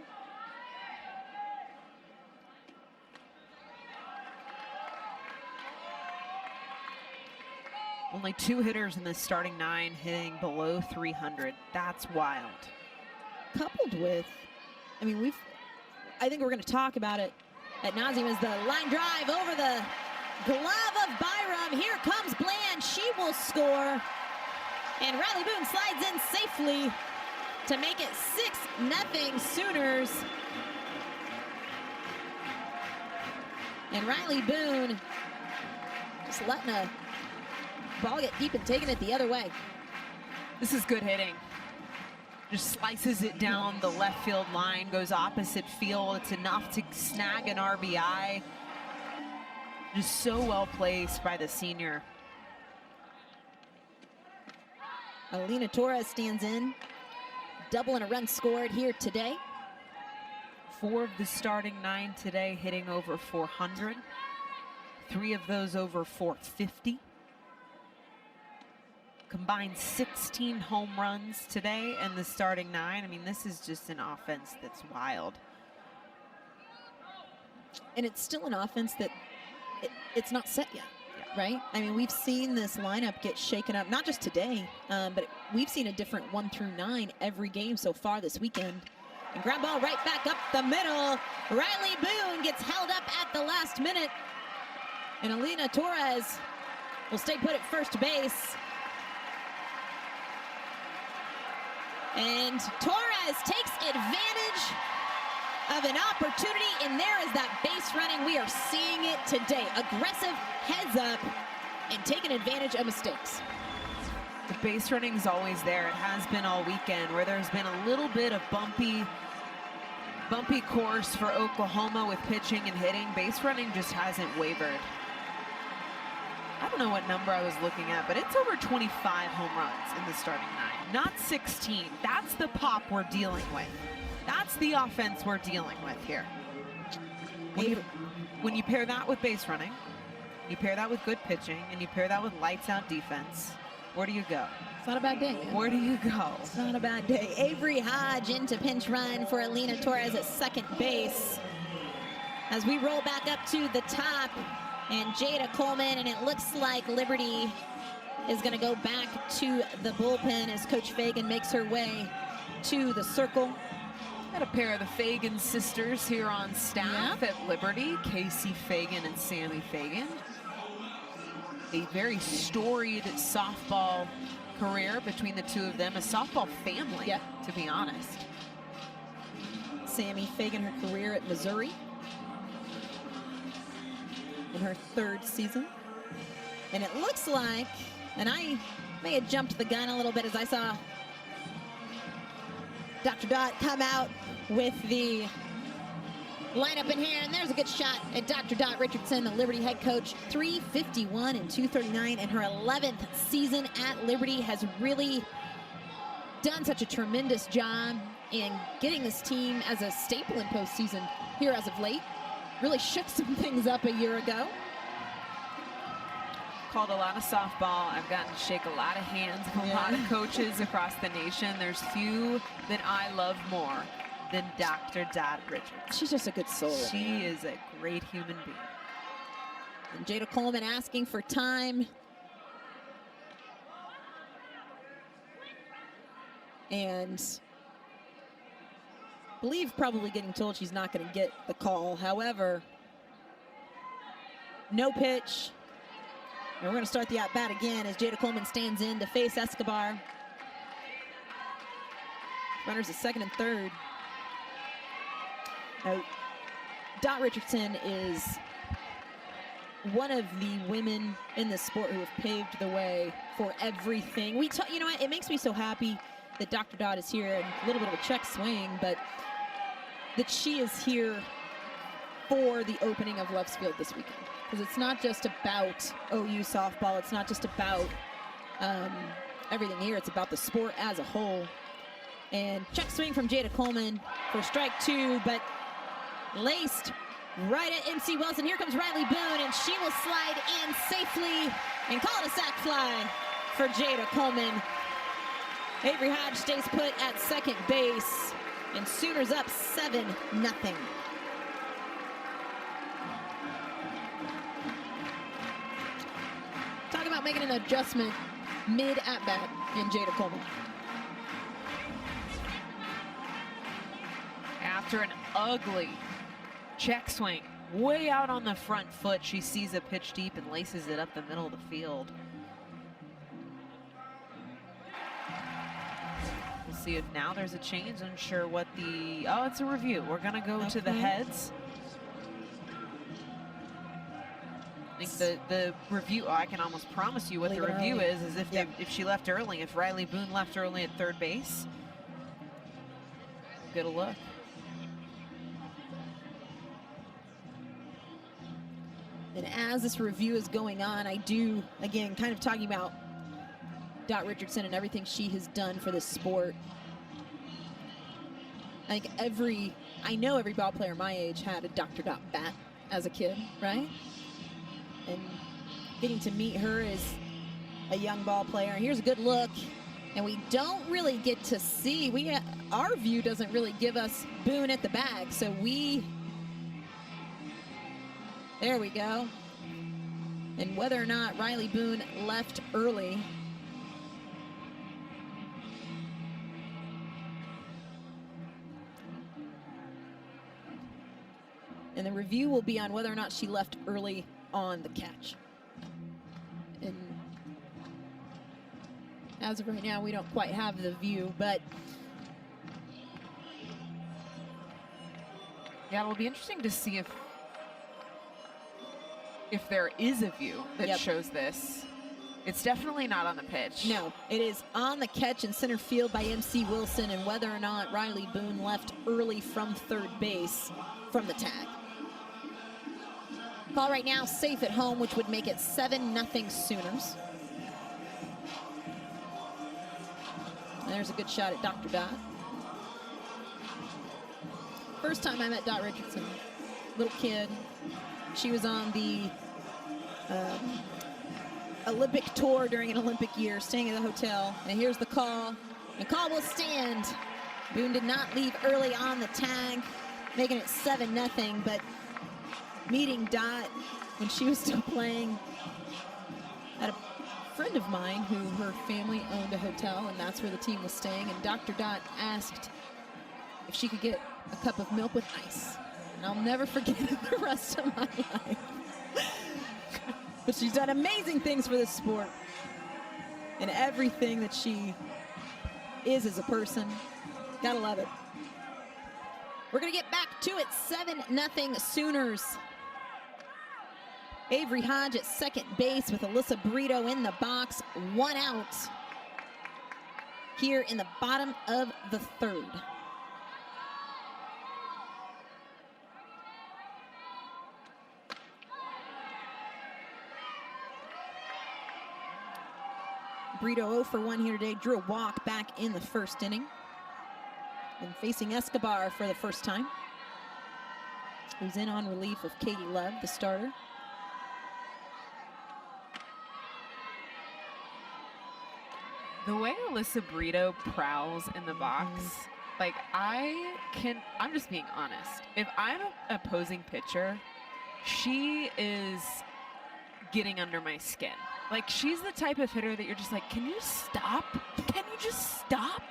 Only 2 hitters in the starting 9 hitting below 300. That's wild. Coupled with, I mean, I think we're going to talk about it at nauseam, as the line drive over the glove of Byram. Here comes Bland. She will score. And Riley Boone slides in safely to make it 6-0 Sooners. And Riley Boone just letting a ball get deep and taking it the other way. This is good hitting. Just slices it down the left field line, goes opposite field. It's enough to snag an RBI. Just so well placed by the senior. Alina Torres stands in, double and a run scored here today. 4 of the starting 9 today hitting over 400. 3 of those over 450. Combined 16 home runs today in the starting 9. I mean, this is just an offense that's wild. And it's still an offense that it's not set yet, right? I mean, we've seen this lineup get shaken up, not just today, but we've seen a different 1 through 9 every game so far this weekend. And ground ball right back up the middle. Riley Boone gets held up at the last minute. And Alina Torres will stay put at first base. And Torres takes advantage of an opportunity, and there is that base running. We are seeing it today. Aggressive, heads up, and taking advantage of mistakes. The base running is always there. It has been all weekend, where there's been a little bit of bumpy course for Oklahoma with pitching and hitting. Base running just hasn't wavered. I don't know what number I was looking at, but it's over 25 home runs in the starting 9, not 16. That's the pop we're dealing with. That's the offense we're dealing with here. When you pair that with base running, you pair that with good pitching, and you pair that with lights out defense, where do you go? It's not a bad day, man. Where do you go? It's not a bad day. Avery Hodge into pinch run for Alina Torres at second base. As we roll back up to the top, and Jada Coleman, and it looks like Liberty is going to go back to the bullpen as Coach Fagan makes her way to the circle. Got a pair of the Fagan sisters here on staff at Liberty, Casey Fagan and Sammy Fagan. A very storied softball career between the two of them, a softball family, to be honest. Sammy Fagan, her career at Missouri in her 3rd season. And it looks like, and I may have jumped the gun a little bit as I saw Dr. Dot come out with the lineup in here, and there's a good shot at Dr. Dot Richardson, the Liberty head coach. 351 and 239 in her 11th season at Liberty, has really done such a tremendous job in getting this team as a staple in postseason here as of late. Really shook some things up a year ago. Called a lot of softball. I've gotten to shake a lot of hands with a lot of coaches across the nation. There's few that I love more than Dr. Dot Richards. She's just a good soul. She is a great human being. And Jada Coleman asking for time. And I believe probably getting told she's not going to get the call. However, no pitch. And we're going to start the at-bat again as Jada Coleman stands in to face Escobar. Runners at second and third. Now, Dot Richardson is one of the women in the sport who have paved the way for everything. You know what? It makes me so happy that Dr. Dot is here, and a little bit of a check swing, but that she is here for the opening of Love's Field this weekend. Because it's not just about OU softball. It's not just about everything here. It's about the sport as a whole. And check swing from Jada Coleman for strike 2, but laced right at MC Wilson. Here comes Riley Boone, and she will slide in safely and call it a sac fly for Jada Coleman. Avery Hodge stays put at second base, and Sooners up 7-0. Talk about making an adjustment mid-at-bat in Jada Coleman. After an ugly check swing, way out on the front foot, she sees a pitch deep and laces it up the middle of the field. We'll see if now there's a change. Unsure what the, oh, it's a review. We're gonna go to the heads. I think the review, oh, I can almost promise you what the review is if if she left early, if Riley Boone left early at third base. Get a look. And as this review is going on, I do, again, kind of talking about Dot Richardson and everything she has done for this sport. I think I know every ball player my age had a Dr. Dot bat as a kid, right? And getting to meet her as a young ball player. And here's a good look. And we don't really get to see, our view doesn't really give us Boone at the bag. So there we go. And whether or not Riley Boone left early, and the review will be on whether or not she left early on the catch. And as of right now, we don't quite have the view, but yeah, it'll be interesting to see if there is a view that shows this. It's definitely not on the pitch. No, it is on the catch in center field by MC Wilson, and whether or not Riley Boone left early from third base from the tag. Call right now, safe at home, which would make it 7-0 Sooners. And there's a good shot at Dr. Dot. First time I met Dot Richardson, little kid. She was on the Olympic tour during an Olympic year, staying at the hotel. And here's the call. And call will stand. Boone did not leave early on the tag, making it 7-0. But meeting Dot when she was still playing, at a friend of mine who her family owned a hotel, and that's where the team was staying. And Dr. Dot asked if she could get a cup of milk with ice. And I'll never forget it the rest of my life. But she's done amazing things for this sport. And everything that she is as a person. Gotta love it. We're gonna get back to it. 7-0 Sooners. Avery Hodge at second base with Alyssa Brito in the box. 1 out here in the bottom of the third. Brito 0 for 1 here today. Drew a walk back in the first inning. And facing Escobar for the first time, who's in on relief of Katie Love, the starter. The way Alyssa Brito prowls in the box, like I'm just being honest. If I'm an opposing pitcher, she is getting under my skin. Like, she's the type of hitter that you're just like, can you stop? Can you just stop?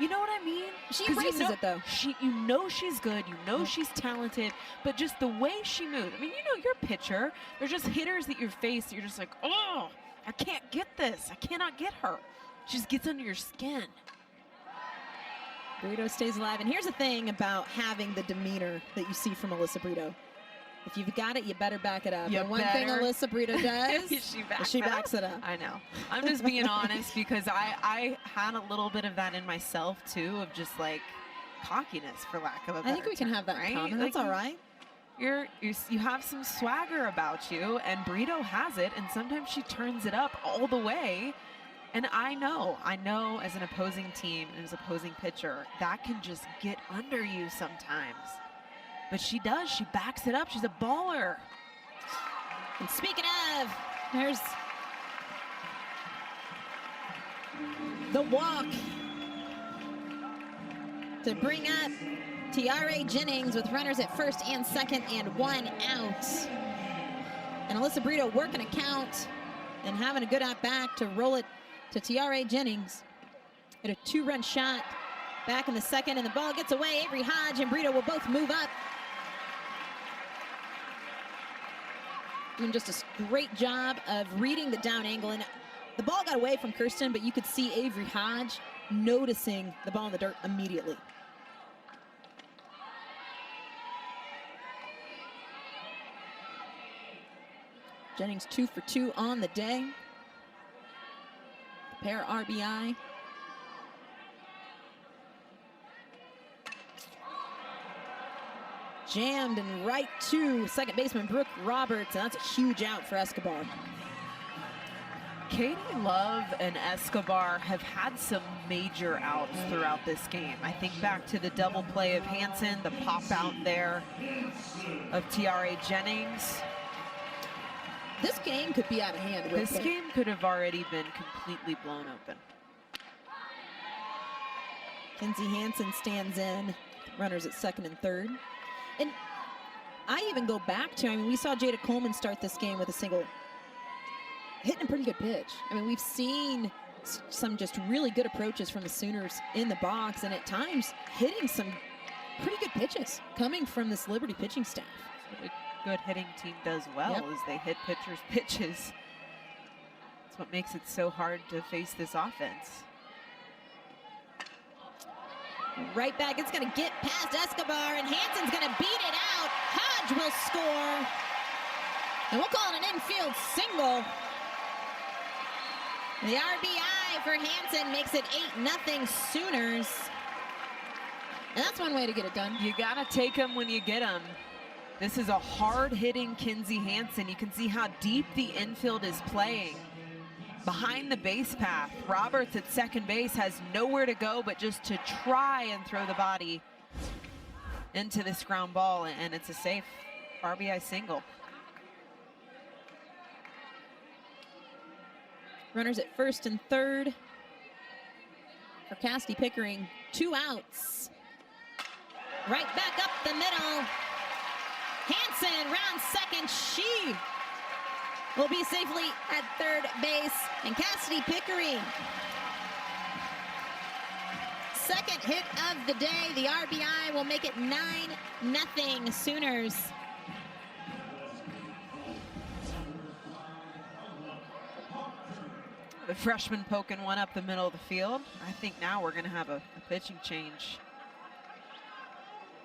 You know what I mean? She embraces it, though. You know she's good. You know she's talented. But just the way she moves. I mean, you know, you're a pitcher. There's just hitters that you face that you're just like, oh, I can't get this. I cannot get her. She just gets under your skin. Brito stays alive. And here's the thing about having the demeanor that you see from Alyssa Brito. If you've got it, you better back it up. And one thing Alyssa Brito does, she backs it up. I know. I'm just being honest because I had a little bit of that in myself, too, of just, like, cockiness, for lack of a better I think we can have that in common. That's all right. you have some swagger about you, and Brito has it, and sometimes she turns it up all the way. And I know as an opposing team and as an opposing pitcher, that can just get under you sometimes. But she does, she backs it up, she's a baller. And speaking of, there's the walk to bring up Tiare Jennings with runners at first and second and 1 out. And Alyssa Brito working a count and having a good at back to roll it to Tiare Jennings. Hit a 2-run shot back in the second, and the ball gets away. Avery Hodge and Brito will both move up. Doing just a great job of reading the down angle. And the ball got away from Kirsten, but you could see Avery Hodge noticing the ball in the dirt immediately. Jennings 2 for 2 on the day. The pair RBI. Jammed and right to second baseman Brooke Roberts, and that's a huge out for Escobar. Katie Love and Escobar have had some major outs throughout this game. I think back to the double play of Hansen, the pop out there of Tiare Jennings. This game could be out of hand. This game could have already been completely blown open. Kenzie Hansen stands in, runners at second and third. And I even go back to, I mean, we saw Jada Coleman start this game with a single, hitting a pretty good pitch. I mean, we've seen some just really good approaches from the Sooners in the box, and at times hitting some pretty good pitches coming from this Liberty pitching staff. Good hitting team does well is they hit pitchers' pitches. That's what makes it so hard to face this offense. Right back, it's gonna get past Escobar, and Hansen's gonna beat it out. Hodge will score, and we'll call it an infield single. The RBI for Hansen makes it 8-0 Sooners. And that's one way to get it done. You gotta take them when you get them. This is a hard-hitting Kenzie Hansen. You can see how deep the infield is playing. Behind the base path, Roberts at second base has nowhere to go but just to try and throw the body into this ground ball, and it's a safe RBI single. Runners at first and third for Cassidy Pickering. 2 outs. Right back up the middle. Hansen round second. She will be safely at third base. And Cassidy Pickering, second hit of the day. The RBI will make it 9-0 Sooners. The freshman poking one up the middle of the field. I think now we're going to have a pitching change.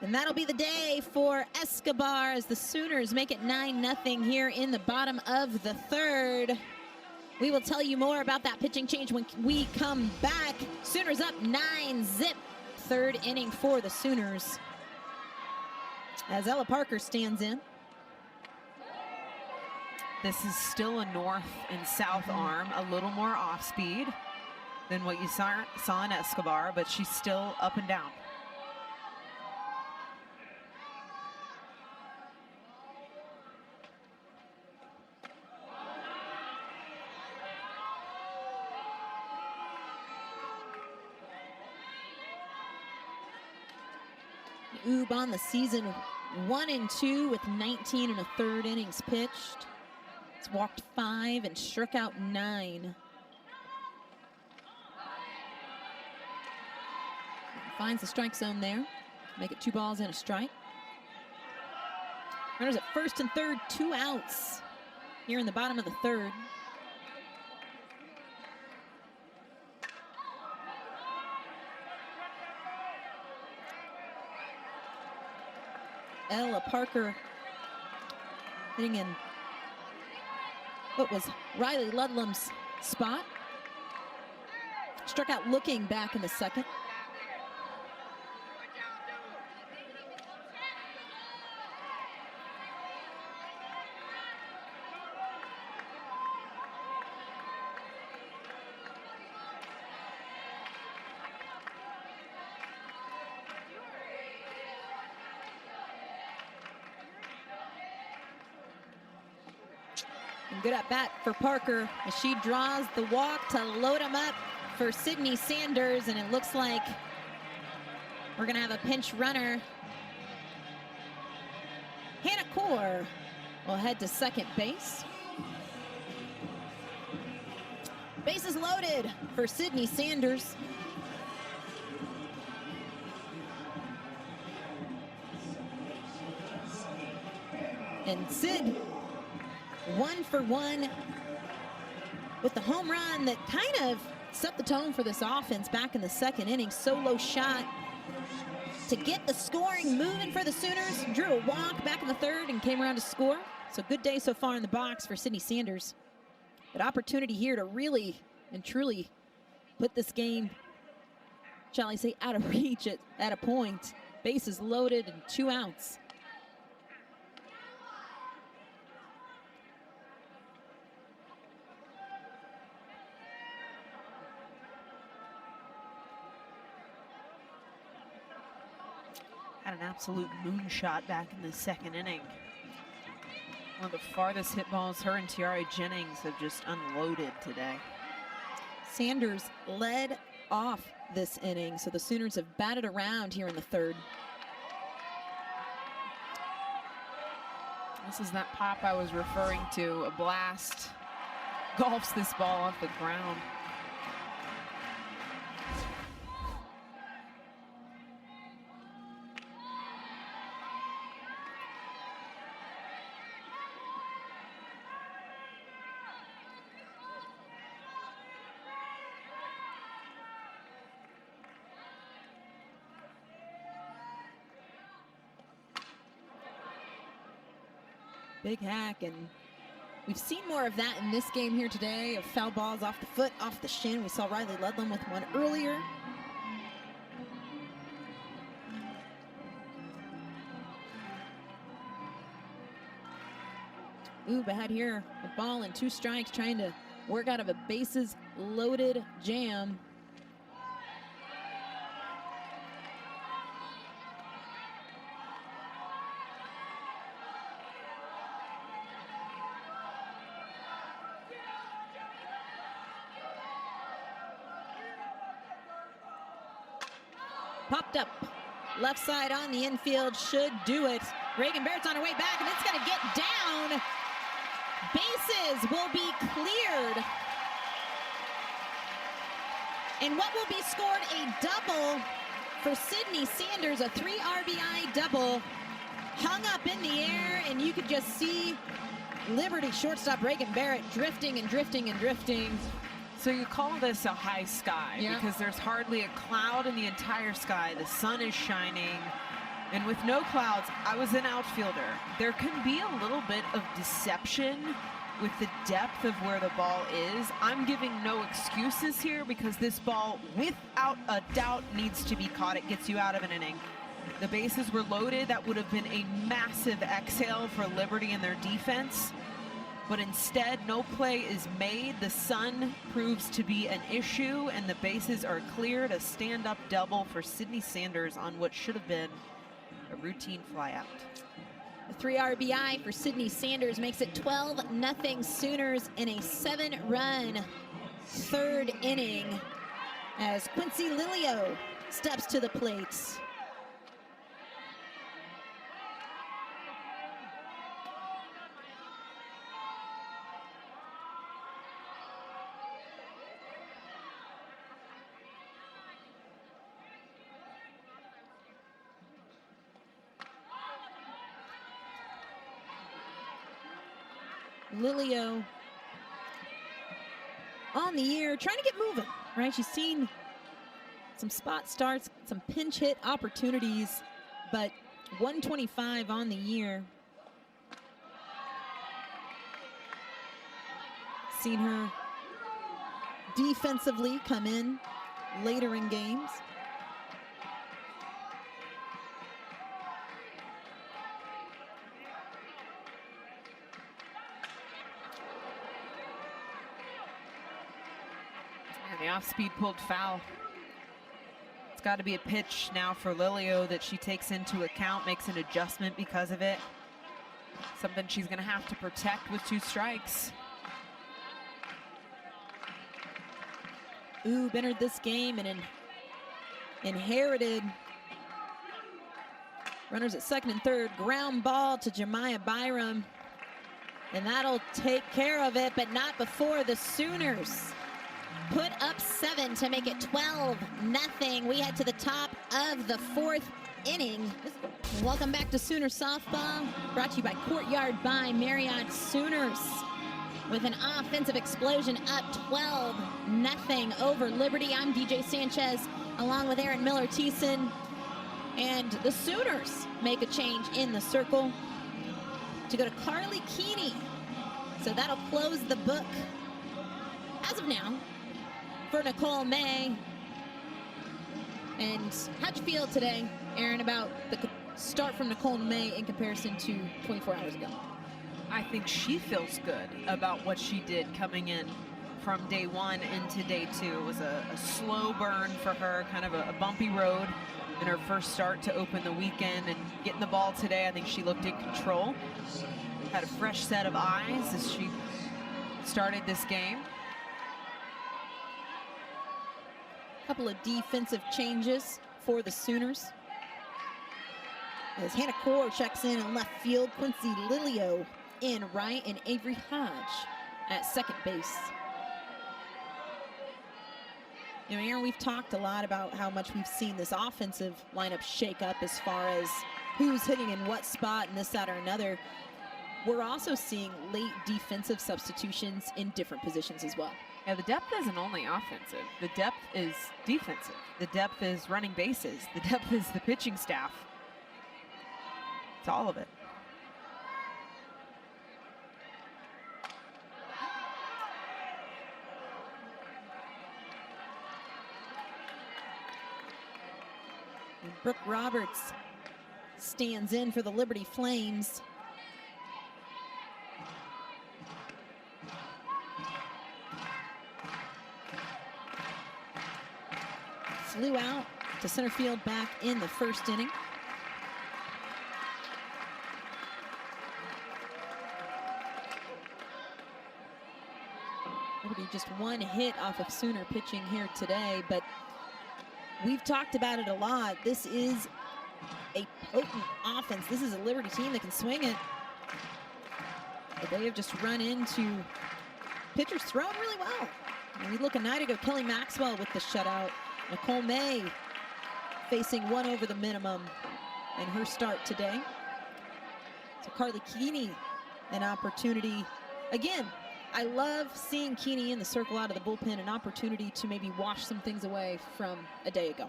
And that'll be the day for Escobar as the Sooners make it 9-0 here in the bottom of the third. We will tell you more about that pitching change when we come back. Sooners up 9-0. Third inning for the Sooners as Ella Parker stands in. This is still a north and south arm, a little more off speed than what you saw in Escobar, but she's still up and down. Oob on the season 1-2 with 19 1/3 innings pitched. It's walked 5 and struck out 9. Finds the strike zone there. Make it 2 balls and a strike. Runners at first and third, 2 outs here in the bottom of the third. Ella Parker hitting in what was Riley Ludlam's spot. Struck out looking back in the second. And good at bat for Parker as she draws the walk to load him up for Sydney Sanders, and it looks like we're gonna have a pinch runner. Hannah Core will head to second base. Bases loaded for Sydney Sanders. And Sid, 1 for 1 with the home run that kind of set the tone for this offense back in the second inning. Solo shot to get the scoring moving for the Sooners. Drew a walk back in the third and came around to score. So good day so far in the box for Sydney Sanders. But opportunity here to really and truly put this game, shall I say, out of reach at a point. Bases loaded and 2 outs. Had an absolute moonshot back in the second inning. One of the farthest hit balls her and Tiare Jennings have just unloaded today. Sanders led off this inning, so the Sooners have batted around here in the third. This is that pop I was referring to. A blast golfs this ball off the ground. Big hack, and we've seen more of that in this game here today, of foul balls off the foot, off the shin. We saw Riley Ludlam with one earlier. Ooh, but had here a ball and 2 strikes, trying to work out of a bases loaded jam. Popped up left side on the infield, should do it. Reagan Barrett's on her way back, and it's going to get down. Bases will be cleared. And what will be scored, a double for Sydney Sanders, a 3 RBI double. Hung up in the air, and you could just see Liberty shortstop Reagan Barrett drifting and drifting and drifting. So you call this a high sky, yeah, because there's hardly a cloud in the entire sky. The sun is shining, and with no clouds, I was an outfielder. There can be a little bit of deception with the depth of where the ball is. I'm giving no excuses here, because this ball, without a doubt, needs to be caught. It gets you out of an inning. The bases were loaded. That would have been a massive exhale for Liberty and their defense. But instead, no play is made. The sun proves to be an issue, and the bases are cleared. A stand-up double for Sydney Sanders on what should have been a routine flyout. A 3 RBI for Sydney Sanders makes it 12-0 Sooners in a 7-run third inning as Quincy Lilio steps to the plate. Lilio on the year, trying to get moving, right? She's seen some spot starts, some pinch hit opportunities, but 125 on the year. Seen her defensively come in later in games. The off-speed pulled foul. It's got to be a pitch now for Lilio that she takes into account, makes an adjustment because of it. Something she's going to have to protect with 2 strikes. Oob entered this game and inherited runners at second and third. Ground ball to Jemiah Byram. And that'll take care of it, but not before the Sooners put up 7 to make it 12-0. We head to the top of the 4th inning. Welcome back to Sooner Softball, brought to you by Courtyard by Marriott. Sooners with an offensive explosion, up 12-0 over Liberty. I'm DJ Sanchez, along with Aaron Miller-Thiessen. And the Sooners make a change in the circle to go to Carly Keeney. So that'll close the book, as of now, for Nicole May. And how'd you feel today, Aaron, about the start from Nicole May in comparison to 24 hours ago? I think she feels good about what she did coming in from day 1 into day 2. It was a slow burn for her, kind of a bumpy road in her first start to open the weekend, and getting the ball today, I think she looked in control. Had a fresh set of eyes as she started this game. Couple of defensive changes for the Sooners, as Hannah Core checks in left field, Quincy Lilio in right, and Avery Hodge at second base. You know, Aaron, we've talked a lot about how much we've seen this offensive lineup shake up as far as who's hitting in what spot and this, that, or another. We're also seeing late defensive substitutions in different positions as well. Yeah, the depth isn't only offensive. The depth is defensive. The depth is running bases. The depth is the pitching staff. It's all of it. And Brooke Roberts stands in for the Liberty Flames. Flew out to center field back in the first inning. Liberty just one hit off of Sooner pitching here today, but we've talked about it a lot. This is a potent offense. This is a Liberty team that can swing it. But they have just run into pitchers throwing really well. And we look a night ago, Kelly Maxwell with the shutout. Nicole May facing 1 over the minimum in her start today. So Carly Keeney, an opportunity. Again, I love seeing Keeney in the circle out of the bullpen, an opportunity to maybe wash some things away from a day ago.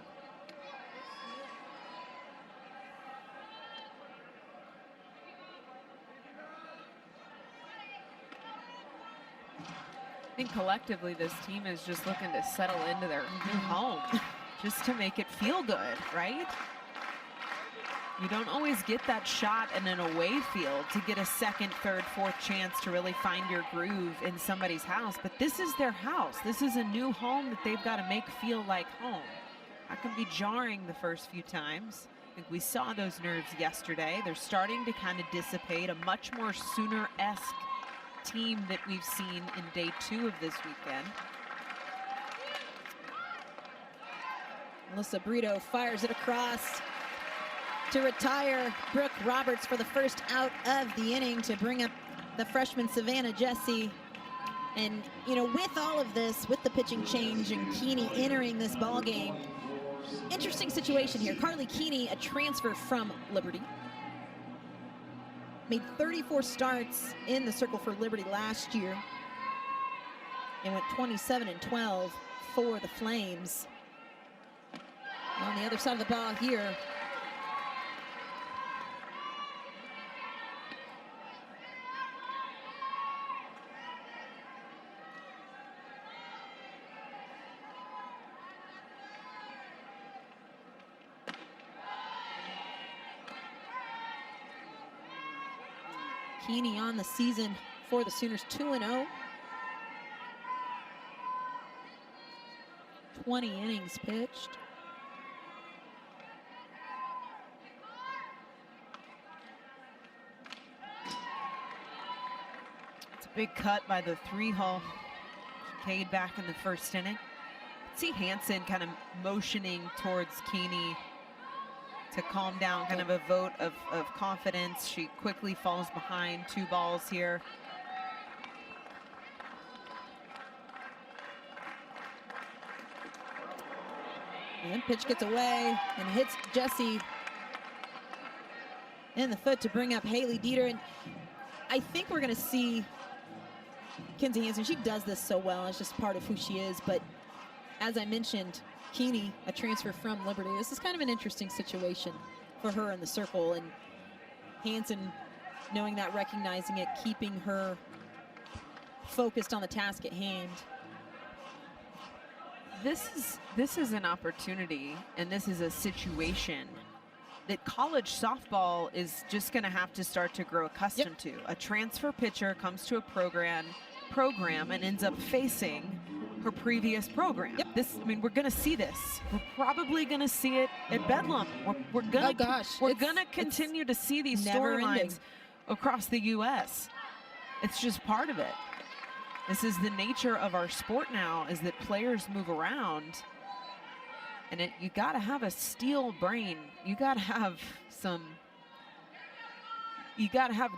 I think collectively this team is just looking to settle into their new home, just to make it feel good, right? You don't always get that shot in an away field to get a second, third, fourth chance to really find your groove in somebody's house, but this is their house. This is a new home that they've got to make feel like home. That can be jarring the first few times. I think we saw those nerves yesterday. They're starting to kind of dissipate, a much more Sooner-esque team that we've seen in day 2 of this weekend. Melissa Brito fires it across to retire Brooke Roberts for the first out of the inning to bring up the freshman Savannah Jesse. And, you know, with all of this, with the pitching change and Keeney entering this ball game, interesting situation here. Carly Keeney, a transfer from Liberty, made 34 starts in the circle for Liberty last year and went 27-12 for the Flames. On the other side of the ball here, Keeney on the season for the Sooners, 2-0. 20 innings pitched. It's a big cut by the 3-hole. Cade back in the first inning. See Hansen kind of motioning towards Keeney to calm down, kind of a vote of confidence. She quickly falls behind 2 balls here. And pitch gets away and hits Jessie in the foot to bring up Haley Dieter. And I think we're going to see Kinzie Hansen. She does this so well. It's just part of who she is. But as I mentioned, Keeney, a transfer from Liberty. This is kind of an interesting situation for her in the circle. And Hansen, knowing that, recognizing it, keeping her focused on the task at hand. This is an opportunity, and this is a situation that college softball is just going to have to start to grow accustomed to. A transfer pitcher comes to a program and ends up facing her previous program. I mean, we're going to see this. We're probably going to see it at Bedlam. We're going to continue to see these storylines across the U.S. It's just part of it. This is the nature of our sport now, is that players move around, and you got to have a steel brain. You got to have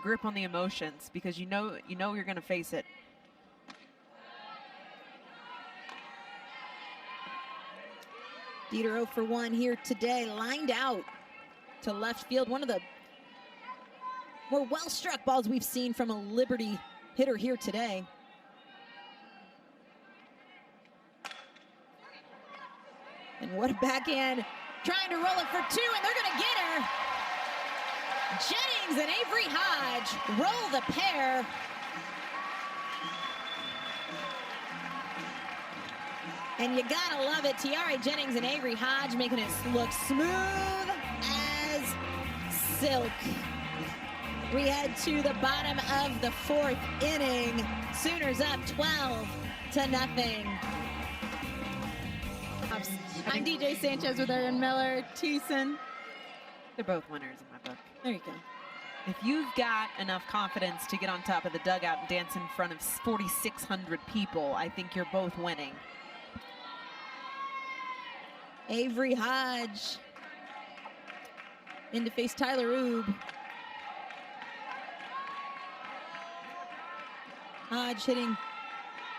grip on the emotions, because you know you're going to face it. Dieter 0 for 1 here today, lined out to left field. One of the more well-struck balls we've seen from a Liberty hitter here today. And what a backhand, trying to roll it for 2, and they're going to get her. Jennings and Avery Hodge roll the pair. And you gotta love it. Tiare Jennings and Avery Hodge making it look smooth as silk. We head to the bottom of the 4th inning. Sooners up 12-0. I'm DJ Sanchez with Aaron Miller, Thiessen. They're both winners in my book. There you go. If you've got enough confidence to get on top of the dugout and dance in front of 4,600 people, I think you're both winning. Avery Hodge in to face Tyler Oob. Hodge hitting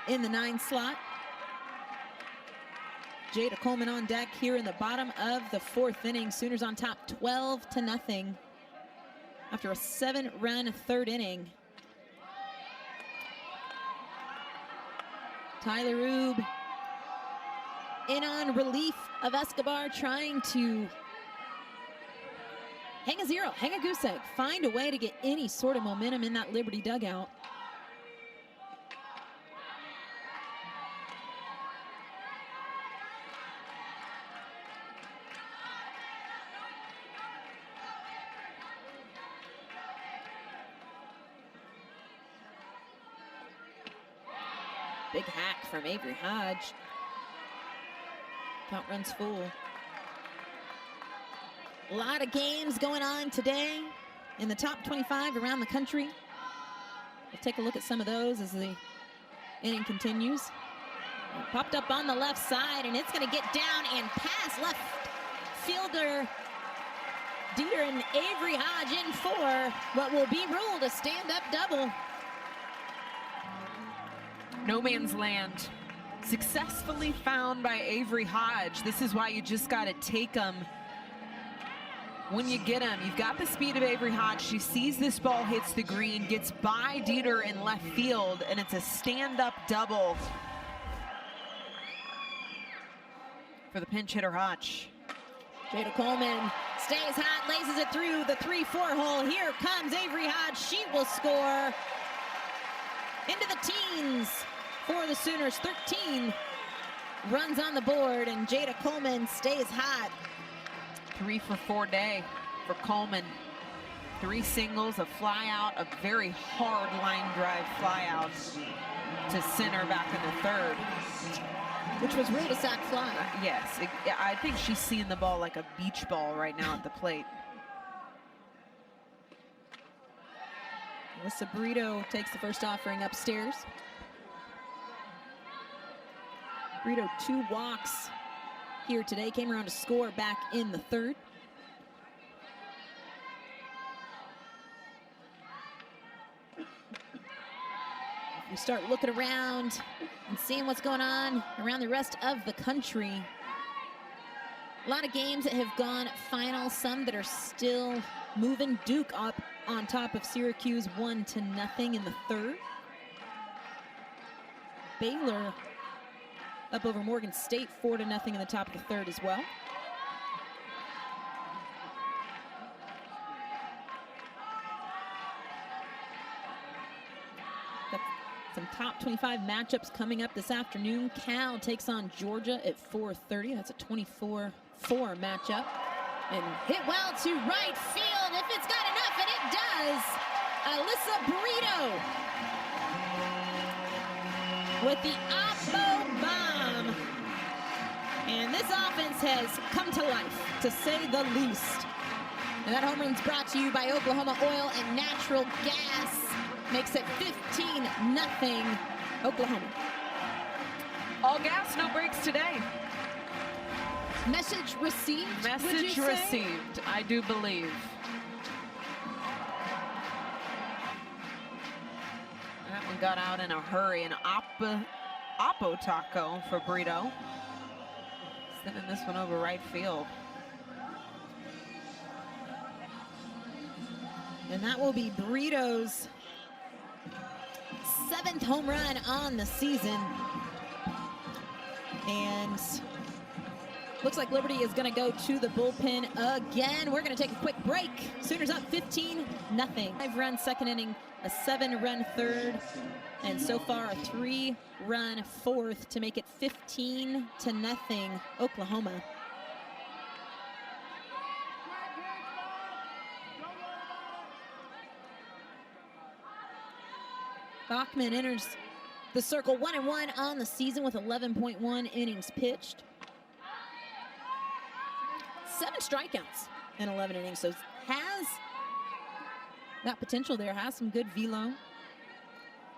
in the 9 slot. Jada Coleman on deck here in the bottom of the 4th inning. Sooners on top 12-0 after a 7-run 3rd inning. Tyler Oob in on relief of Escobar, trying to hang a 0, hang a goose egg, find a way to get any sort of momentum in that Liberty dugout. Big hack from Avery Hodge. Count runs full. A lot of games going on today in the top 25 around the country. We'll take a look at some of those as the inning continues. It popped up on the left side, and it's going to get down and pass left fielder Dieter and Avery Hodge in for what will be ruled a stand-up double. No man's land. Successfully found by Avery Hodge. This is why you just got to take them when you get them. You've got the speed of Avery Hodge. She sees this ball hits the green, gets by Dieter in left field, and it's a stand-up double for the pinch hitter Hodge. Jada Coleman stays hot, laces it through the 3-4 hole. Here comes Avery Hodge. She will score into the teens for the Sooners. 13 runs on the board, and Jada Coleman stays hot. 3 for 4 day for Coleman. 3 singles, a fly out, a very hard line drive fly out to center back in the 3rd. Which was ruled a sac fly. Yes, I think she's seeing the ball like a beach ball right now at the plate. Alyssa Burrito takes the first offering upstairs. Brito 2 walks here today, came around to score back in the third. We start looking around and seeing what's going on around the rest of the country. A lot of games that have gone final, some that are still moving. Duke up on top of Syracuse 1-0 in the third. Baylor up over Morgan State 4-0 in the top of the third as well. Got some top 25 matchups coming up this afternoon. Cal takes on Georgia at 4:30. That's a 24-4 matchup. And hit well to right field if it's got enough, and it does. Alyssa Brito with the Oppo bomb. And this offense has come to life, to say the least. And that home run's brought to you by Oklahoma Oil and Natural Gas. Makes it 15-0 Oklahoma. All gas, no brakes today. Message received, would you Message say? received, I do believe. That one got out in a hurry. An Oppo taco for Brito. Sending this one over right field. And that will be Brito's 7th home run on the season. And looks like Liberty is going to go to the bullpen again. We're going to take a quick break. Sooners up 15-0. 5-run second inning, a 7-run third, and so far a 3-run fourth to make it 15-0 Oklahoma. Bachman enters the circle 1-1 on the season with 11.1 innings pitched. 7 strikeouts in 11 innings, so has that potential there, has some good velo.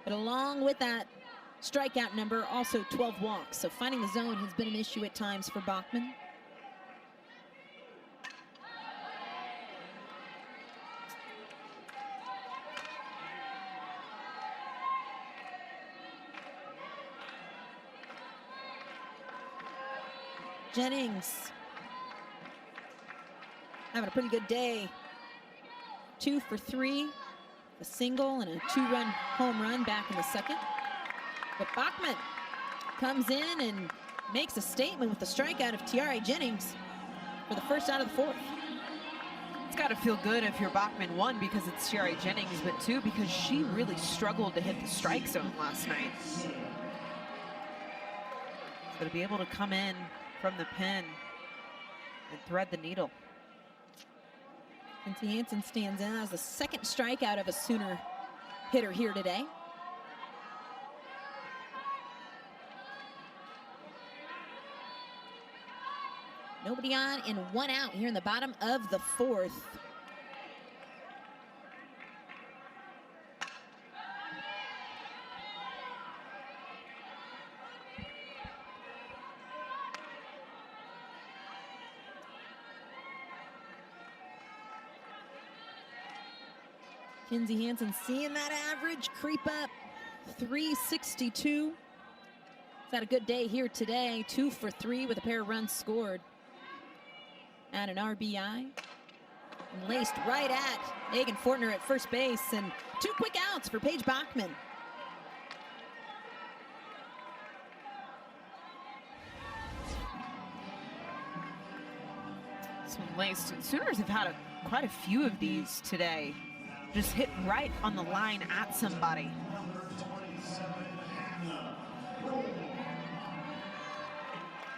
But along with that strikeout number, also 12 walks. So finding the zone has been an issue at times for Bachman. Jennings having a pretty good day. 2 for 3, a single and a 2-run home run back in the second. But Bachman comes in and makes a statement with the strikeout of Tiare Jennings for the first out of the fourth. It's got to feel good if you're Bachman, 1, because it's Tiare Jennings, but 2, because she really struggled to hit the strike zone last night. So to be able to come in from the pen and thread the needle. Kinsey Hansen stands in as the second strikeout of a Sooner hitter here today. Nobody on and 1 out here in the bottom of the fourth. Kinsey Hansen seeing that average creep up, 362. He's had a good day here today, 2 for 3 with a pair of runs scored. And an RBI. And laced right at Megan Fortner at first base, and 2 quick outs for Paige Bachman. Some laced. Sooners have had quite a few of these today. Just hit right on the line at somebody.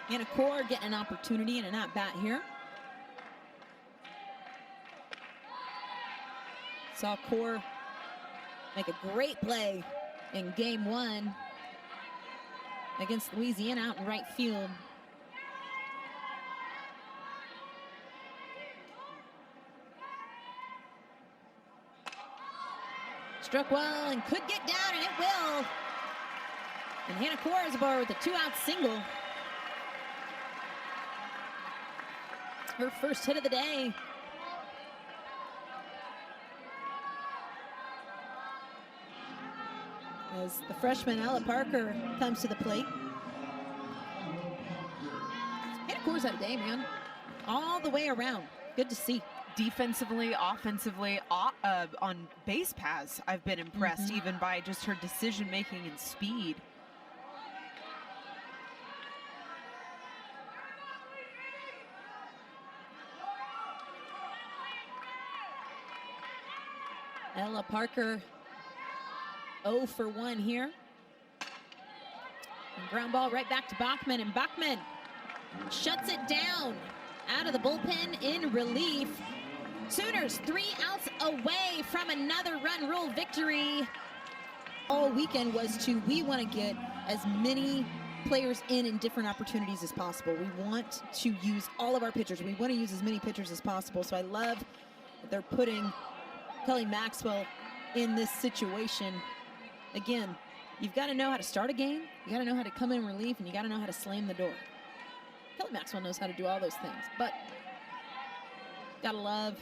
Anna Core getting an opportunity and an at-bat here. Saw Core make a great play in game 1 against Louisiana out in right field. Struck well and could get down, and it will. And Hannah Core is aboard with a 2-out single. Her first hit of the day. As the freshman Ella Parker comes to the plate. 8 cores out of day, man. All the way around. Good to see. Defensively, offensively, on base paths, I've been impressed even by just her decision making and speed. Ella Parker 0 for 1 here. And ground ball right back to Bachman, and Bachman shuts it down. Out of the bullpen in relief. Sooners 3 outs away from another run rule victory. All weekend was we want to get as many players in different opportunities as possible. We want to use all of our pitchers. We want to use as many pitchers as possible. So I love that they're putting Kelly Maxwell in this situation. Again, you've got to know how to start a game, you got to know how to come in relief, and you got to know how to slam the door. Kelly Maxwell knows how to do all those things, but gotta love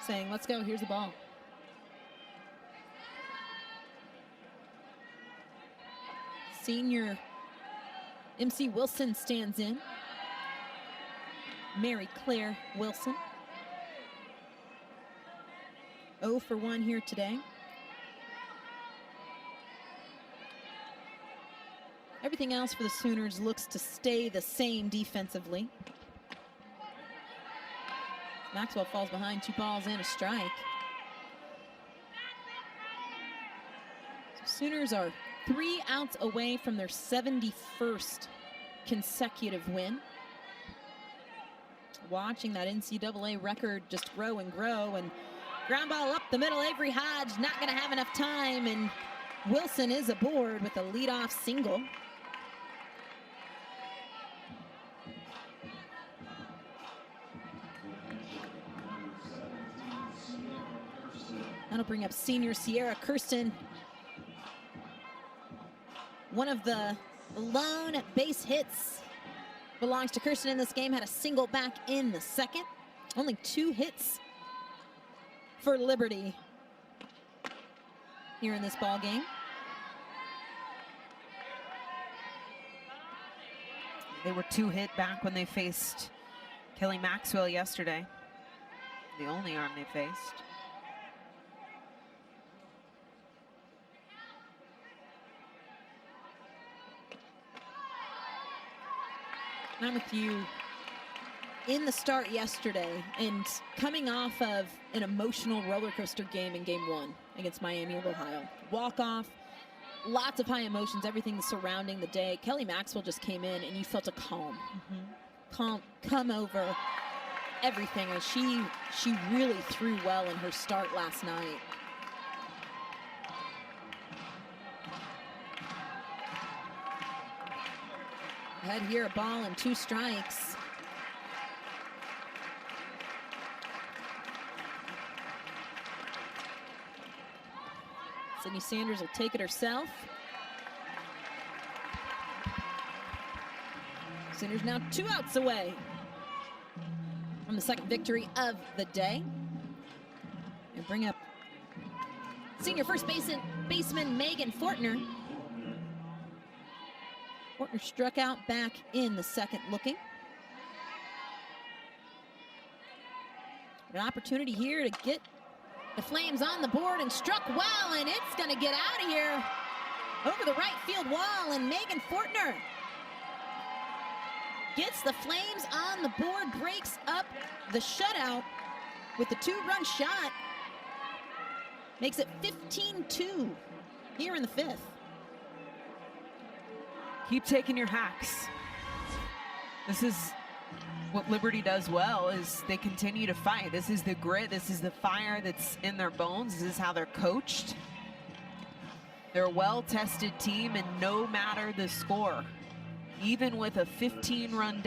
saying, let's go, here's the ball. Senior MC Wilson stands in. Mary Claire Wilson. 0 for 1 here today. Everything else for the Sooners looks to stay the same defensively. Maxwell falls behind, 2 balls and a strike. So Sooners are 3 outs away from their 71st consecutive win. Watching that NCAA record just grow and grow, and ground ball up the middle. Avery Hodge not going to have enough time, and Wilson is aboard with a leadoff single. That'll bring up senior Sierra Kirsten. One of the lone base hits belongs to Kirsten in this game. Had a single back in the second. Only 2 hits for Liberty here in this ball game. They were 2 hit back when they faced Kelly Maxwell yesterday. The only arm they faced. I'm with you. In the start yesterday, and coming off of an emotional roller coaster game in Game 1 against Miami of Ohio. Walk-off, lots of high emotions, everything surrounding the day. Kelly Maxwell just came in, and you felt a calm. Calm come over everything, and she really threw well in her start last night. Ahead here, a ball and 2 strikes. Sydney Sanders will take it herself. Sooners now 2 outs away from the second victory of the day. And bring up senior first baseman Megan Fortner. Fortner struck out back in the second looking. An opportunity here to get the Flames on the board, and struck well, and it's going to get out of here over the right field wall, and Megan Fortner gets the Flames on the board, breaks up the shutout with the 2-run shot, makes it 15-2 here in the 5th. Keep taking your hacks. This is what Liberty does well, is they continue to fight. This is the grit, this is the fire that's in their bones. This is how they're coached. They're a well-tested team, and no matter the score, even with a 15-run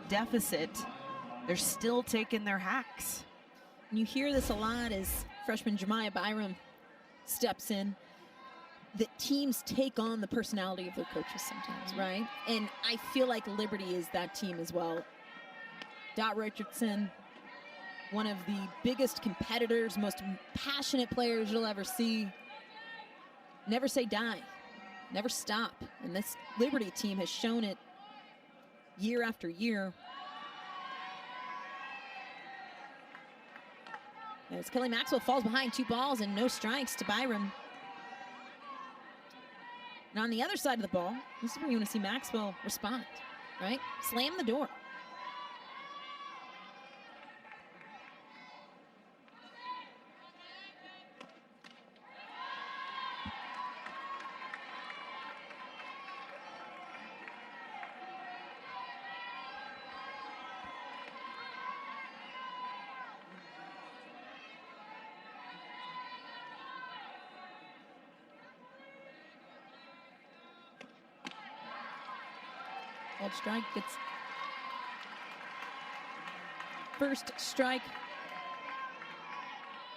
deficit, they're still taking their hacks. And you hear this a lot as freshman Jemiah Byram steps in, that teams take on the personality of their coaches sometimes, right? And I feel like Liberty is that team as well. Dot Richardson, one of the biggest competitors, most passionate players you'll ever see. Never say die, never stop. And this Liberty team has shown it year after year. As Kelly Maxwell falls behind 2 balls and no strikes to Byram. And on the other side of the ball, this is where you want to see Maxwell respond, right? Slam the door. Called strike, gets first strike.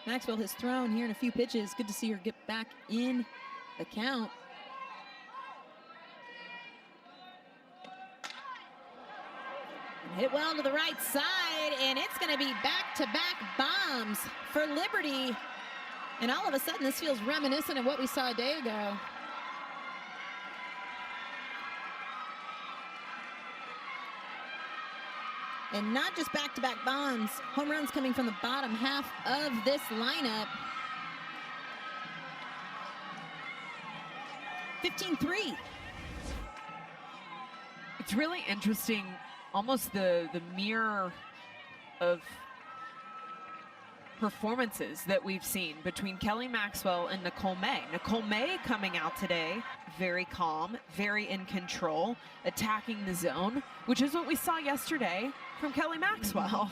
Maxwell has thrown here in a few pitches. Good to see her get back in the count. Hit well to the right side, and it's going to be back-to-back bombs for Liberty. And all of a sudden, this feels reminiscent of what we saw a day ago. And not just back-to-back bombs, home runs coming from the bottom half of this lineup. 15-3. It's really interesting, almost the mirror of performances that we've seen between Kelly Maxwell and Nicole May. Nicole May coming out today, very calm, very in control, attacking the zone, which is what we saw yesterday from Kelly Maxwell.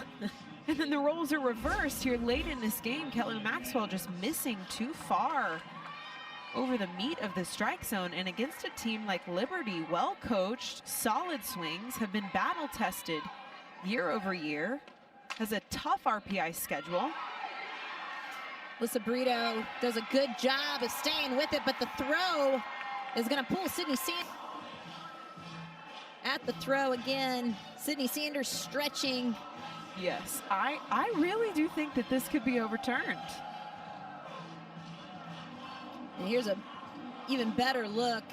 And then the roles are reversed here late in this game. Kelly Maxwell just missing too far over the meat of the strike zone, and against a team like Liberty, well coached, solid swings, have been battle tested year over year, has a tough RPI schedule. Alyssa Brito does a good job of staying with it, but the throw is going to pull Sydney Sanders. At the throw again, Sydney Sanders stretching. Yes, I really do think that this could be overturned. And here's a even better look,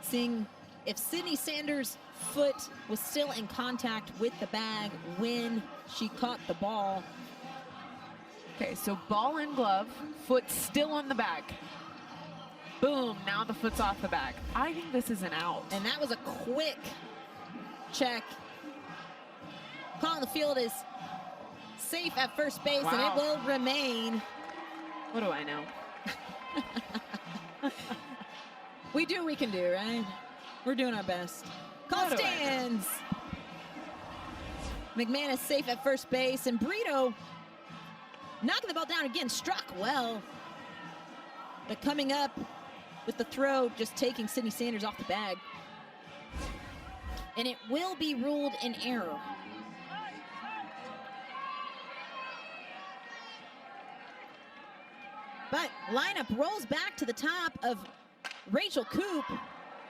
seeing if Sydney Sanders' foot was still in contact with the bag when she caught the ball. Okay, so ball in glove, foot still on the bag. Boom, now the foot's off the bag. I think this is an out. And that was a quick check. Call on the field is safe at first base, and it will remain. What do I know? We do what we can do, right? We're doing our best. Call stands. McManus safe at first base, and Brito knocking the ball down again, struck well. But coming up with the throw, just taking Sydney Sanders off the bag. And it will be ruled an error. But lineup rolls back to the top of Rachel Coop.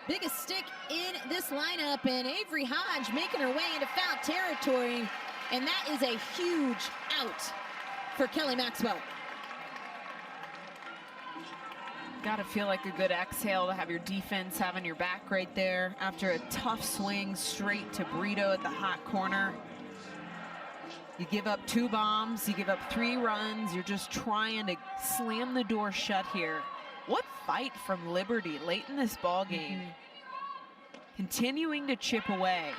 Biggest stick in this lineup, and Avery Hodge making her way into foul territory. And that is a huge out for Kelly Maxwell. Gotta feel like a good exhale to have your defense having your back right there after a tough swing straight to Brito at the hot corner. You give up 2 bombs, you give up 3 runs, you're just trying to slam the door shut here. What fight from Liberty late in this ball game. Continuing to chip away.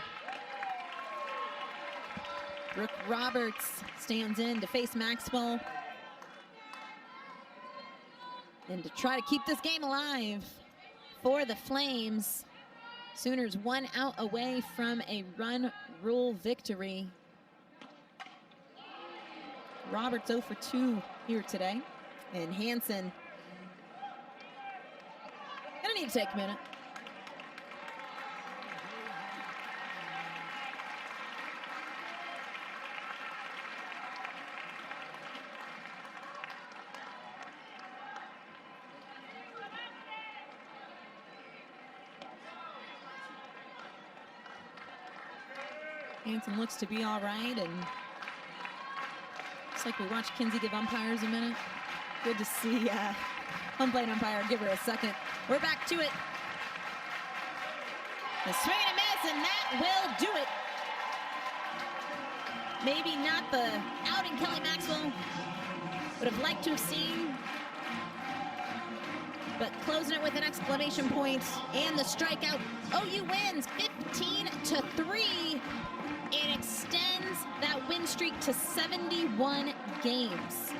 Brooke Roberts stands in to face Maxwell. And to try to keep this game alive for the Flames. Sooners 1 out away from a run rule victory. Roberts 0 for 2 here today. And Hansen gonna need to take a minute. Hanson looks to be all right, and looks like we watched Kinsey give umpires a minute. Good to see home plate umpire give her a second. We're back to it. The swing and a miss, and that will do it. Maybe not the outing Kelly Maxwell would have liked to have seen, but closing it with an exclamation point and the strikeout. OU wins 15-3 and extends that win streak to 71 games.